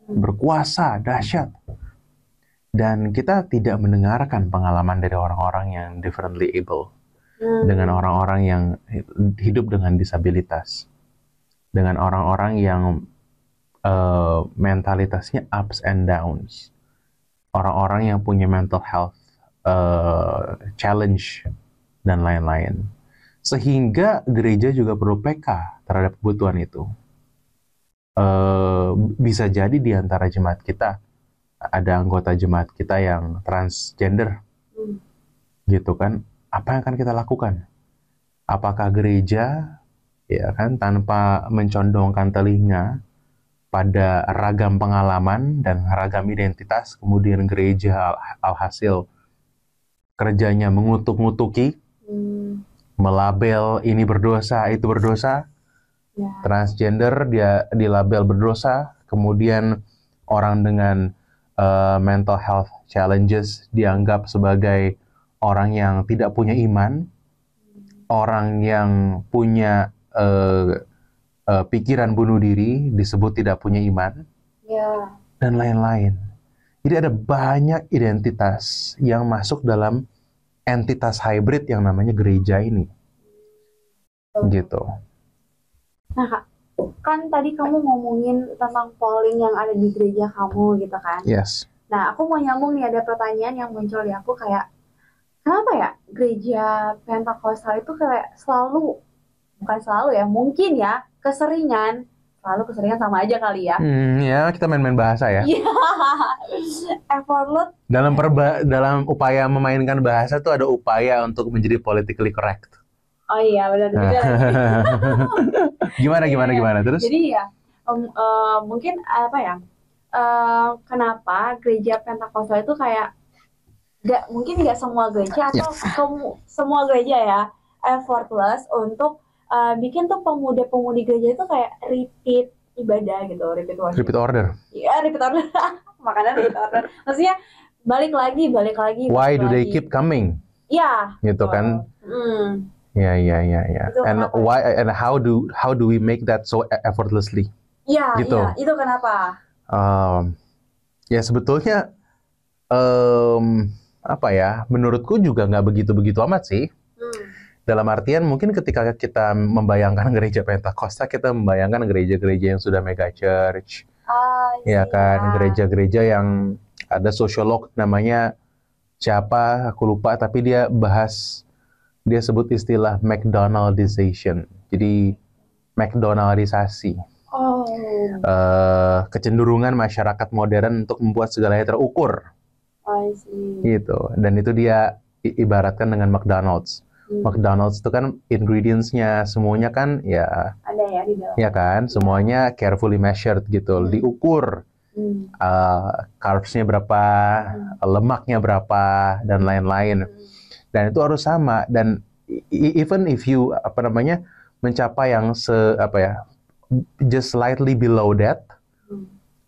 berkuasa, dahsyat. Dan kita tidak mendengarkan pengalaman dari orang-orang yang differently able. Dengan orang-orang yang hidup dengan disabilitas. Dengan orang-orang yang mentalitasnya ups and downs. Orang-orang yang punya mental health challenge dan lain-lain. Sehingga gereja juga perlu peka terhadap kebutuhan itu. Bisa jadi di antara jemaat kita ada anggota jemaat kita yang transgender, gitu kan? Apa yang akan kita lakukan? Apakah gereja, ya kan, tanpa mencondongkan telinga pada ragam pengalaman dan ragam identitas, kemudian gereja alhasil kerjanya mengutuk-ngutuki, melabel ini berdosa, itu berdosa, transgender dia dilabel berdosa, kemudian orang dengan mental health challenges dianggap sebagai orang yang tidak punya iman, orang yang punya pikiran bunuh diri disebut tidak punya iman, dan lain-lain. Jadi ada banyak identitas yang masuk dalam entitas hybrid yang namanya gereja ini. Gitu. Nah Kak, kan tadi kamu ngomongin tentang polling yang ada di gereja kamu gitu kan. Yes. Nah, aku mau nyambung nih, ada pertanyaan yang muncul di aku kayak, kenapa ya gereja Pentakosta itu kayak selalu, bukan selalu ya, mungkin ya, keseringan sama aja kali ya. Ya, kita main-main bahasa ya. Iya. Effortless. Dalam upaya memainkan bahasa tuh ada upaya untuk menjadi politically correct. Oh iya, benar-benar. Gimana terus? Jadi ya, mungkin apa ya? Kenapa gereja Pentakosta itu kayak mungkin nggak semua gereja atau semua gereja ya effortless untuk bikin tuh pemuda-pemudi gereja itu kayak repeat ibadah gitu, repeat worship. Repeat order. Iya, repeat order. Makanya repeat order. Maksudnya balik lagi. Why do they keep coming? Iya. Gitu kan? Ya. And why and how do we make that so effortlessly? Iya, gitu. Iya, itu kenapa? Ya sebetulnya apa ya? Menurutku juga nggak begitu amat sih. Dalam artian mungkin ketika kita membayangkan gereja Pentakosta, kita membayangkan gereja-gereja yang sudah mega church, ya kan? Gereja-gereja yang ada sosiolog namanya siapa? Aku lupa. Tapi dia sebut istilah McDonaldization. Jadi McDonaldisasi. Kecenderungan masyarakat modern untuk membuat segalanya terukur. Gitu. Dan itu dia ibaratkan dengan McDonald's. McDonald's itu kan ingredients-nya semuanya kan ya ada ya di dalam. Ya kan, semuanya carefully measured gitu, diukur. Carbs-nya berapa, lemaknya berapa dan lain-lain. Dan itu harus sama, dan even if you mencapai yang just slightly below that,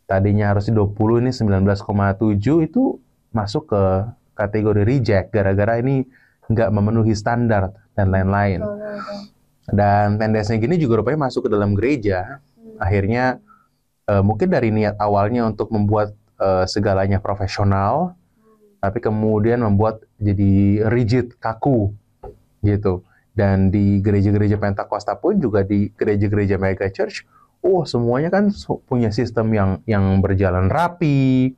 tadinya harus di 20, ini 19,7, itu masuk ke kategori reject gara-gara ini nggak memenuhi standar dan lain-lain. Dan tendensinya gini juga rupanya masuk ke dalam gereja. Akhirnya mungkin dari niat awalnya untuk membuat segalanya profesional, tapi kemudian membuat jadi rigid, kaku gitu. Dan di gereja-gereja Pentakosta pun juga di gereja-gereja mega church, semuanya kan punya sistem yang berjalan rapi,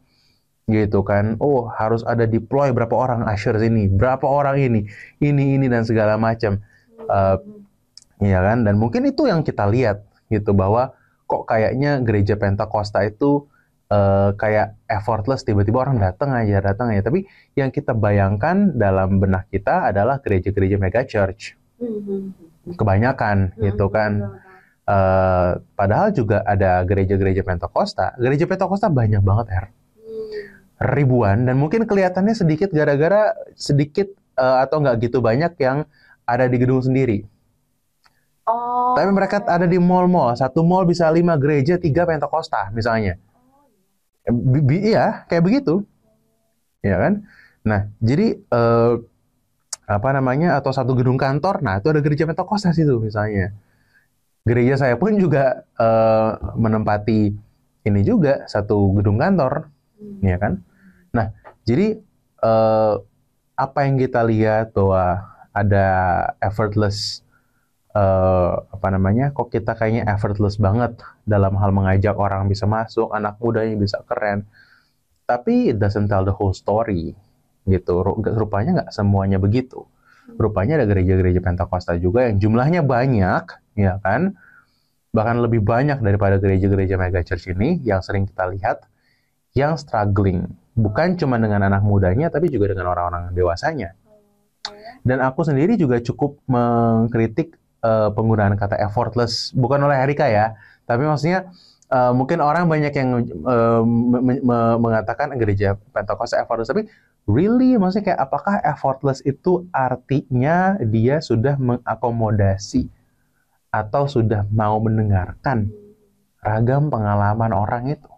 gitu kan. Oh, harus ada deploy berapa orang usher ini, berapa orang ini dan segala macam. Iya kan? Dan mungkin itu yang kita lihat gitu, bahwa kok kayaknya gereja Pentakosta itu kayak effortless, tiba-tiba orang datang aja. Tapi yang kita bayangkan dalam benak kita adalah gereja-gereja mega church. Kebanyakan gitu kan. Padahal juga ada gereja-gereja Pentakosta. Gereja Pentakosta banyak banget, ribuan, dan mungkin kelihatannya sedikit gara-gara sedikit atau nggak gitu banyak yang ada di gedung sendiri. Tapi mereka ada di mall-mall. Satu mall bisa 5 gereja, 3 Pentakosta misalnya. Iya, kayak begitu. Ya kan? Nah, jadi apa namanya, atau satu gedung kantor, nah itu ada gereja Pentakosta situ misalnya. Gereja saya pun juga menempati ini juga, satu gedung kantor, ya kan? Nah, jadi apa yang kita lihat bahwa ada effortless, apa namanya, kok kita kayaknya effortless banget dalam hal mengajak orang bisa masuk, anak mudanya bisa keren, tapi it doesn't tell the whole story gitu. Rupanya nggak semuanya begitu. Rupanya ada gereja-gereja Pentakosta juga yang jumlahnya banyak, ya kan, bahkan lebih banyak daripada gereja-gereja mega church ini yang sering kita lihat, yang struggling bukan cuma dengan anak mudanya tapi juga dengan orang-orang dewasanya. Dan aku sendiri juga cukup mengkritik penggunaan kata effortless, bukan oleh Erika ya, tapi maksudnya mungkin orang banyak yang mengatakan gereja Pentakosta effortless, tapi really maksudnya kayak apakah effortless itu artinya dia sudah mengakomodasi atau sudah mau mendengarkan ragam pengalaman orang itu?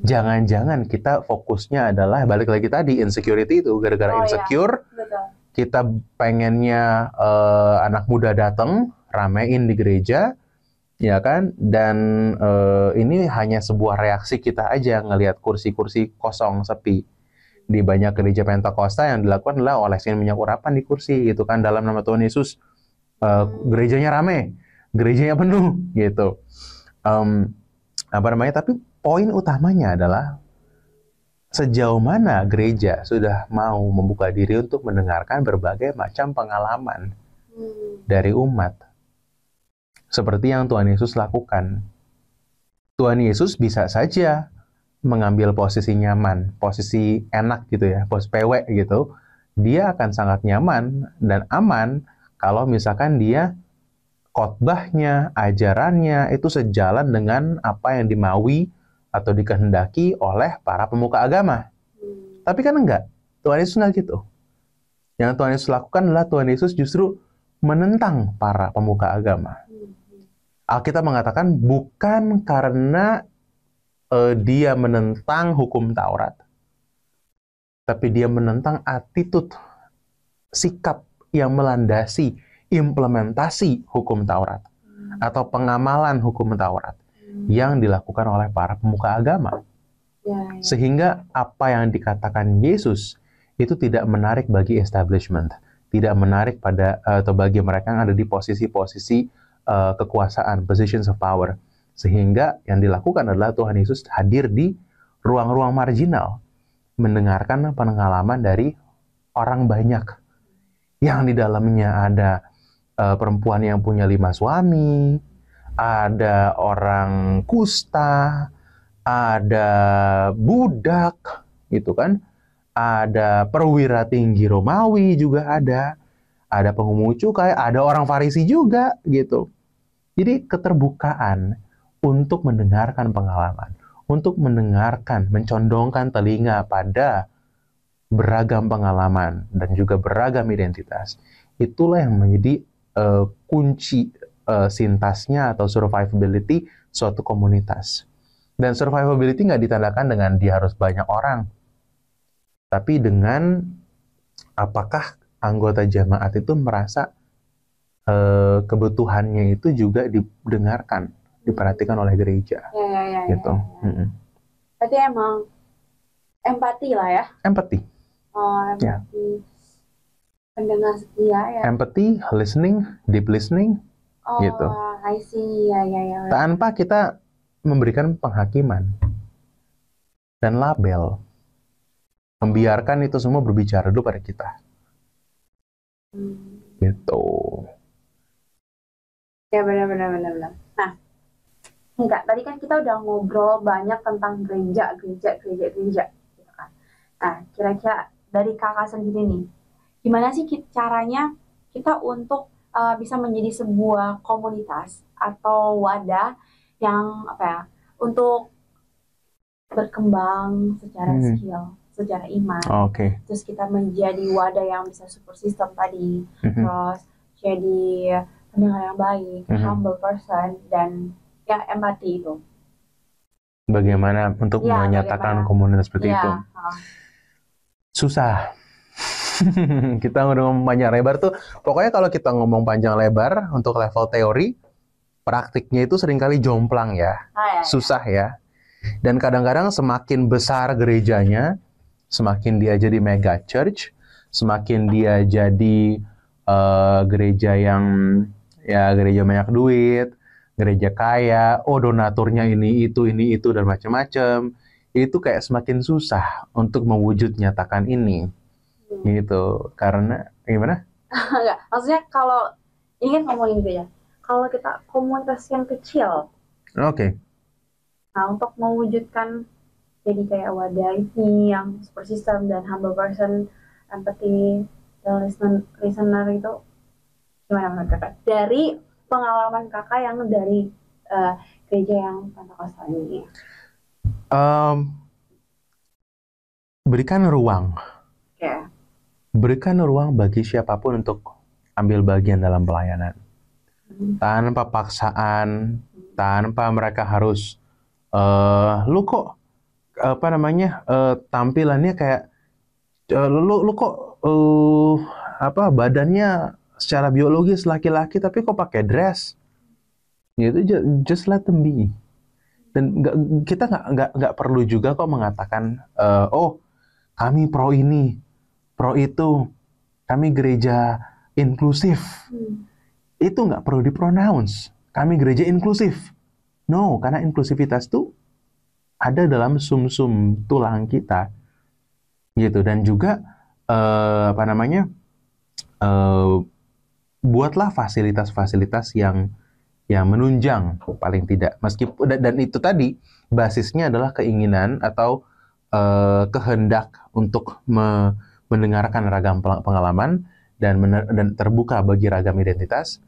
Jangan-jangan kita fokusnya adalah balik lagi tadi insecurity itu, gara-gara insecure kita pengennya anak muda datang, ramein di gereja, ya kan? Dan ini hanya sebuah reaksi kita aja ngelihat kursi-kursi kosong, sepi. Di banyak gereja Pentakosta yang dilakukan adalah olesin minyak urapan di kursi, gitu kan, dalam nama Tuhan Yesus. Gerejanya rame, gerejanya penuh, gitu. Apa namanya? Tapi poin utamanya adalah sejauh mana gereja sudah mau membuka diri untuk mendengarkan berbagai macam pengalaman dari umat. Seperti yang Tuhan Yesus lakukan. Tuhan Yesus bisa saja mengambil posisi nyaman, posisi enak gitu ya, pos PW gitu. Dia akan sangat nyaman dan aman kalau misalkan dia khotbahnya, ajarannya itu sejalan dengan apa yang dimaui atau dikehendaki oleh para pemuka agama. Tapi kan enggak. Tuhan Yesus enggak gitu. Yang Tuhan Yesus lakukan adalah Tuhan Yesus justru menentang para pemuka agama. Alkitab mengatakan bukan karena dia menentang hukum Taurat, tapi dia menentang attitude, sikap yang melandasi implementasi hukum Taurat atau pengamalan hukum Taurat yang dilakukan oleh para pemuka agama. Sehingga apa yang dikatakan Yesus itu tidak menarik bagi establishment, tidak menarik pada atau bagi mereka yang ada di posisi-posisi kekuasaan, positions of power. Sehingga yang dilakukan adalah Tuhan Yesus hadir di ruang-ruang marginal, mendengarkan pengalaman dari orang banyak yang di dalamnya ada perempuan yang punya 5 suami, ada orang kusta, ada budak, gitu kan, ada perwira tinggi Romawi juga ada pengumu cukai, ada orang Farisi juga, gitu. Jadi keterbukaan untuk mendengarkan pengalaman, untuk mendengarkan, mencondongkan telinga pada beragam pengalaman dan juga beragam identitas, itulah yang menjadi kunci sintasnya atau survivability suatu komunitas. Dan survivability nggak ditandakan dengan dia harus banyak orang, tapi dengan apakah anggota jemaat itu merasa kebutuhannya itu juga didengarkan, diperhatikan oleh gereja. Gitu. Berarti emang empati lah ya? Empati. Empati. Ya. Pendengar setia ya? Empati, listening, deep listening. Gitu. I see. Ya. Tanpa kita memberikan penghakiman dan label. membiarkan itu semua berbicara dulu pada kita. Gitu. Ya benar. Nah, enggak, tadi kan kita udah ngobrol banyak tentang gereja, gitu kan. Nah, kira-kira dari kakak sendiri nih, gimana sih caranya kita untuk bisa menjadi sebuah komunitas atau wadah yang untuk berkembang secara skill, secara iman. Terus kita menjadi wadah yang bisa support system tadi, terus jadi pendengar yang baik, humble person, dan ya empati itu. Bagaimana untuk menyatakan komunitas seperti itu? Susah. Kita ngomong panjang lebar tuh, pokoknya kalau kita ngomong panjang lebar untuk level teori, praktiknya itu seringkali jomplang ya, susah ya. Dan kadang-kadang semakin besar gerejanya, semakin dia jadi mega church, semakin dia jadi gereja yang ya gereja banyak duit, gereja kaya, donaturnya ini itu dan macam-macam. Itu kayak semakin susah untuk mewujud nyatakan ini. Gitu. Karena gimana? Enggak, maksudnya kalau ingin ngomongin gitu ya. Kalau kita komunitas yang kecil. Nah, untuk mewujudkan jadi kayak wadah ini yang support system dan humble person, empathy, dan listener itu gimana menurut kakak? Dari pengalaman kakak yang dari gereja yang Pentakosta ini. Berikan ruang. Berikan ruang bagi siapapun untuk ambil bagian dalam pelayanan. Tanpa paksaan, tanpa mereka harus lu kok tampilannya kayak lu kok badannya secara biologis laki-laki tapi kok pakai dress. Gitu, just let them be. Dan kita nggak perlu juga kok mengatakan kami pro ini, pro itu, kami gereja inklusif. Itu nggak perlu dipronounce. Kami gereja inklusif. No, karena inklusivitas itu ada dalam sum-sum tulang kita. Gitu. Dan juga buatlah fasilitas-fasilitas yang menunjang paling tidak. Meskipun dan itu tadi basisnya adalah keinginan atau kehendak untuk mendengarkan ragam pengalaman dan terbuka bagi ragam identitas,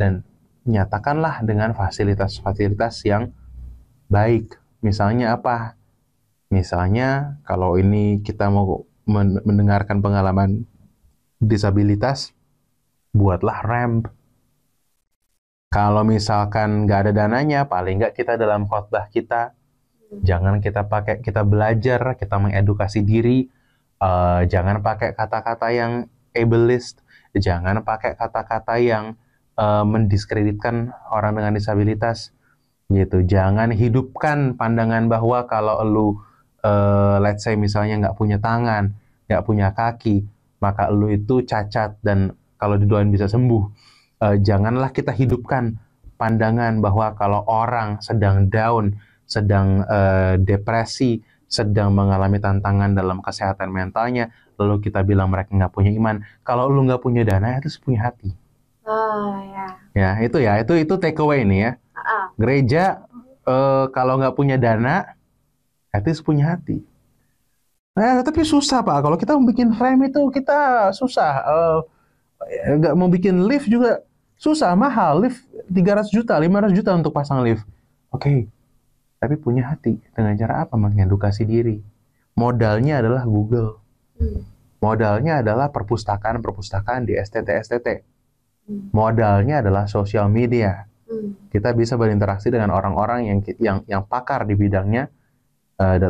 dan nyatakanlah dengan fasilitas-fasilitas yang baik. Misalnya apa? Misalnya kalau ini kita mau mendengarkan pengalaman disabilitas, buatlah ramp. Kalau misalkan nggak ada dananya, paling nggak kita dalam khotbah kita, jangan kita belajar, kita mengedukasi diri, jangan pakai kata-kata yang ableist, jangan pakai kata-kata yang mendiskreditkan orang dengan disabilitas, gitu. Jangan hidupkan pandangan bahwa kalau lu, let's say misalnya nggak punya tangan, nggak punya kaki, maka lu itu cacat dan kalau didoain bisa sembuh. Janganlah kita hidupkan pandangan bahwa kalau orang sedang down, sedang depresi, sedang mengalami tantangan dalam kesehatan mentalnya, lalu kita bilang mereka nggak punya iman. Kalau lu nggak punya dana, itu punya hati. Ya, itu take away nih ya. Gereja kalau nggak punya dana, itu punya hati. Tapi susah Pak. Kalau kita mau bikin frame itu kita susah. Nggak mau bikin lift juga susah, mahal. Lift 300 juta, 500 juta untuk pasang lift. Oke. Tapi punya hati. Dengan cara apa? Mengedukasi diri. Modalnya adalah Google. Modalnya adalah perpustakaan di STT. Modalnya adalah sosial media. Kita bisa berinteraksi dengan orang-orang yang pakar di bidangnya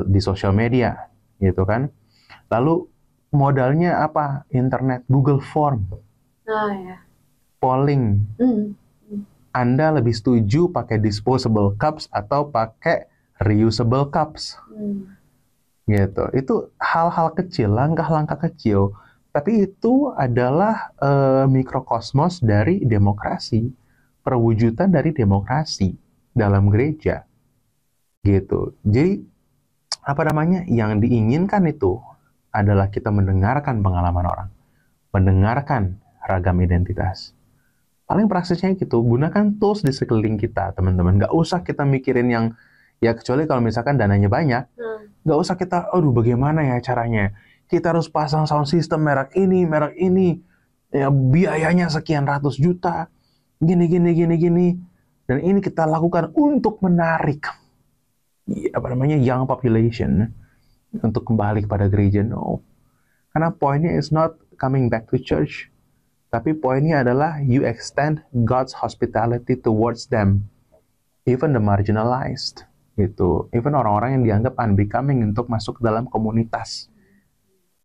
di sosial media, gitu kan. Lalu modalnya apa? Internet, Google Form. Polling. Anda lebih setuju pakai disposable cups atau pakai reusable cups? Gitu. Itu hal-hal kecil, langkah-langkah kecil. Tapi itu adalah mikrokosmos dari demokrasi, perwujudan dari demokrasi dalam gereja. Gitu. Jadi, yang diinginkan itu adalah kita mendengarkan pengalaman orang, mendengarkan ragam identitas. Paling praksisnya gitu, gunakan tools di sekeliling kita, teman-teman. Nggak usah kita mikirin yang, ya kecuali kalau misalkan dananya banyak, nggak usah kita, aduh bagaimana ya caranya? Kita harus pasang sound system merek ini, ya biayanya sekian ratus juta, gini. Dan ini kita lakukan untuk menarik young population untuk kembali kepada gereja. No. Karena poinnya is not coming back to church. Tapi poinnya adalah you extend God's hospitality towards them. Even the marginalized. Gitu. Even orang-orang yang dianggap unbecoming untuk masuk dalam komunitas.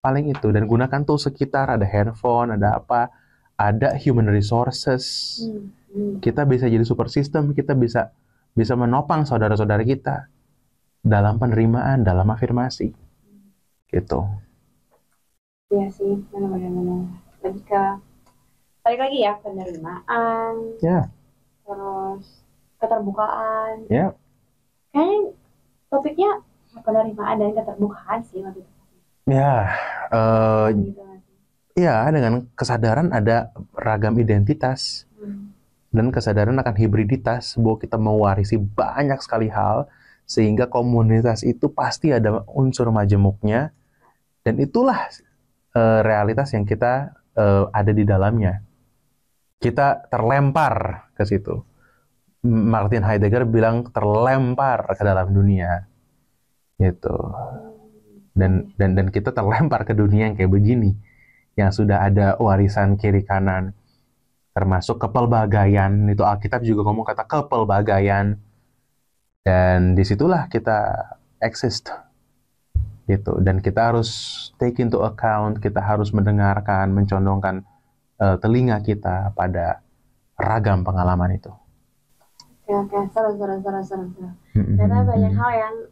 Paling itu. Dan gunakan tool sekitar. Ada handphone, ada apa. Ada human resources. Kita bisa jadi super system. Kita bisa menopang saudara-saudara kita. Dalam penerimaan, dalam afirmasi. Gitu. Iya sih, benar-benar. Lebih ke balik lagi ya, penerimaan, terus keterbukaan. Kayaknya topiknya penerimaan dan keterbukaan sih waktu itu. Dengan kesadaran ada ragam identitas dan kesadaran akan hibriditas bahwa kita mewarisi banyak sekali hal, sehingga komunitas itu pasti ada unsur majemuknya, dan itulah realitas yang kita ada di dalamnya. Kita terlempar ke situ. Martin Heidegger bilang terlempar ke dalam dunia. Gitu. Dan kita terlempar ke dunia yang kayak begini. Yang sudah ada warisan kiri kanan. Termasuk kepelbagaian. Itu Alkitab juga ngomong kata kepelbagaian. Dan disitulah kita exist. Gitu. Dan kita harus take into account, kita harus mendengarkan, mencondongkan telinga kita pada ragam pengalaman itu. Oke, seru. Karena banyak hal yang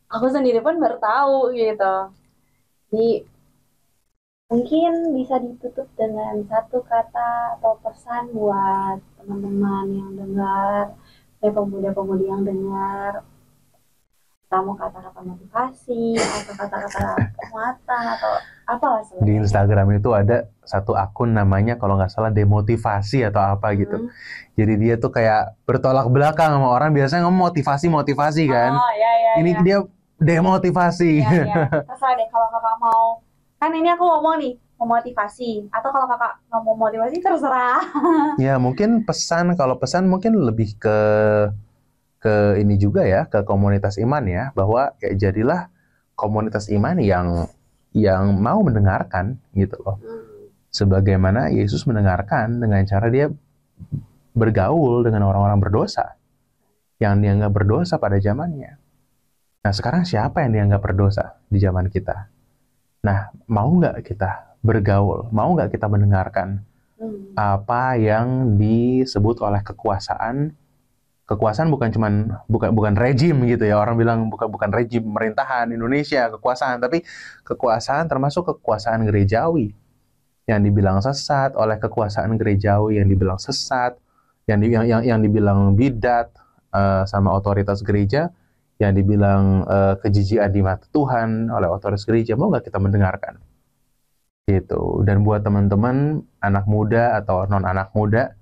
aku sendiri pun baru tahu gitu. Jadi mungkin bisa ditutup dengan satu kata atau pesan buat teman-teman yang dengar, pemuda-pemudi yang dengar. Kamu kata-kata motivasi atau kata-kata penguatan atau apa sebenarnya? Di Instagram itu ada satu akun namanya kalau nggak salah demotivasi atau apa gitu. Jadi dia tuh kayak bertolak belakang sama orang biasanya ngomong motivasi kan. Ini dia demotivasi. Terserah deh kalau kakak mau. Kan ini aku ngomong nih memotivasi, atau kalau kakak nggak mau motivasi terserah. Ya mungkin kalau pesan mungkin lebih ke ini juga ya, ke komunitas iman ya, bahwa ya jadilah komunitas iman yang mau mendengarkan gitu loh. Sebagaimana Yesus mendengarkan dengan cara dia bergaul dengan orang-orang berdosa yang dianggap berdosa pada zamannya. Nah sekarang siapa yang dianggap berdosa di zaman kita? Nah mau nggak kita bergaul? Mau nggak kita mendengarkan apa yang disebut oleh kekuasaan? Kekuasaan bukan rejim gitu ya, orang bilang bukan rejim pemerintahan Indonesia kekuasaan, tapi kekuasaan termasuk kekuasaan gerejawi yang dibilang sesat, oleh kekuasaan gerejawi yang dibilang sesat, yang dibilang bidat sama otoritas gereja, yang dibilang kejijikan di mata Tuhan oleh otoritas gereja. Mau nggak kita mendengarkan gitu? Dan buat teman-teman anak muda atau non anak muda,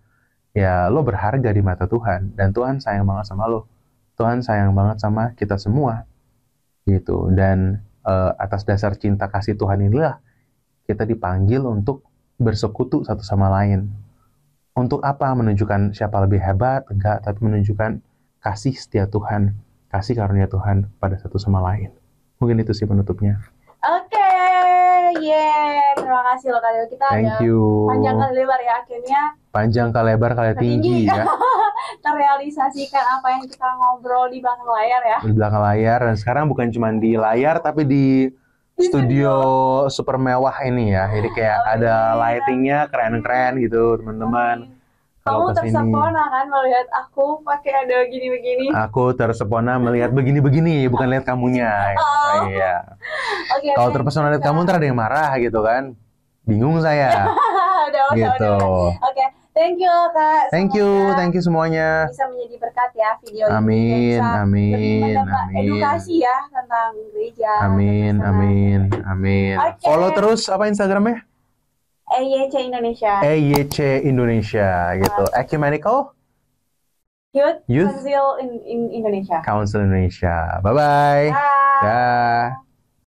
ya lo berharga di mata Tuhan, dan Tuhan sayang banget sama lo. Tuhan sayang banget sama kita semua gitu. Dan atas dasar cinta kasih Tuhan inilah kita dipanggil untuk bersekutu satu sama lain. Untuk apa? Menunjukkan siapa lebih hebat? Enggak, tapi menunjukkan kasih setia Tuhan, kasih karunia Tuhan pada satu sama lain. Mungkin itu sih penutupnya. Terima kasih loh kali kita. Thank you. Panjang kali lebar ya akhirnya. Panjang kali lebar kali tinggi ya. Terrealisasikan apa yang kita ngobrol di belakang layar ya. Di belakang layar, dan sekarang bukan cuma di layar tapi di studio super mewah ini ya. Jadi kayak ada lightingnya keren-keren gitu teman-teman. Kamu tersepona kan melihat aku pakai ada gini-begini. Aku tersepona melihat begini-begini, bukan lihat kamunya. Iya. Kalau terpesona lihat kamu ntar ada yang marah gitu kan. Bingung saya. Udah. Thank you Kak. Thank you semuanya. Bisa menjadi berkat ya video ini. Amin, Bisa amin, lebih mendapat amin. edukasi ya tentang gereja. Amin, tentang amin, amin. Oke. Follow terus apa Instagramnya? EYC Indonesia. EYC Indonesia gitu. Ecumenical Youth Youth Council in Indonesia. Council Indonesia. Bye-bye. Bye. Dah.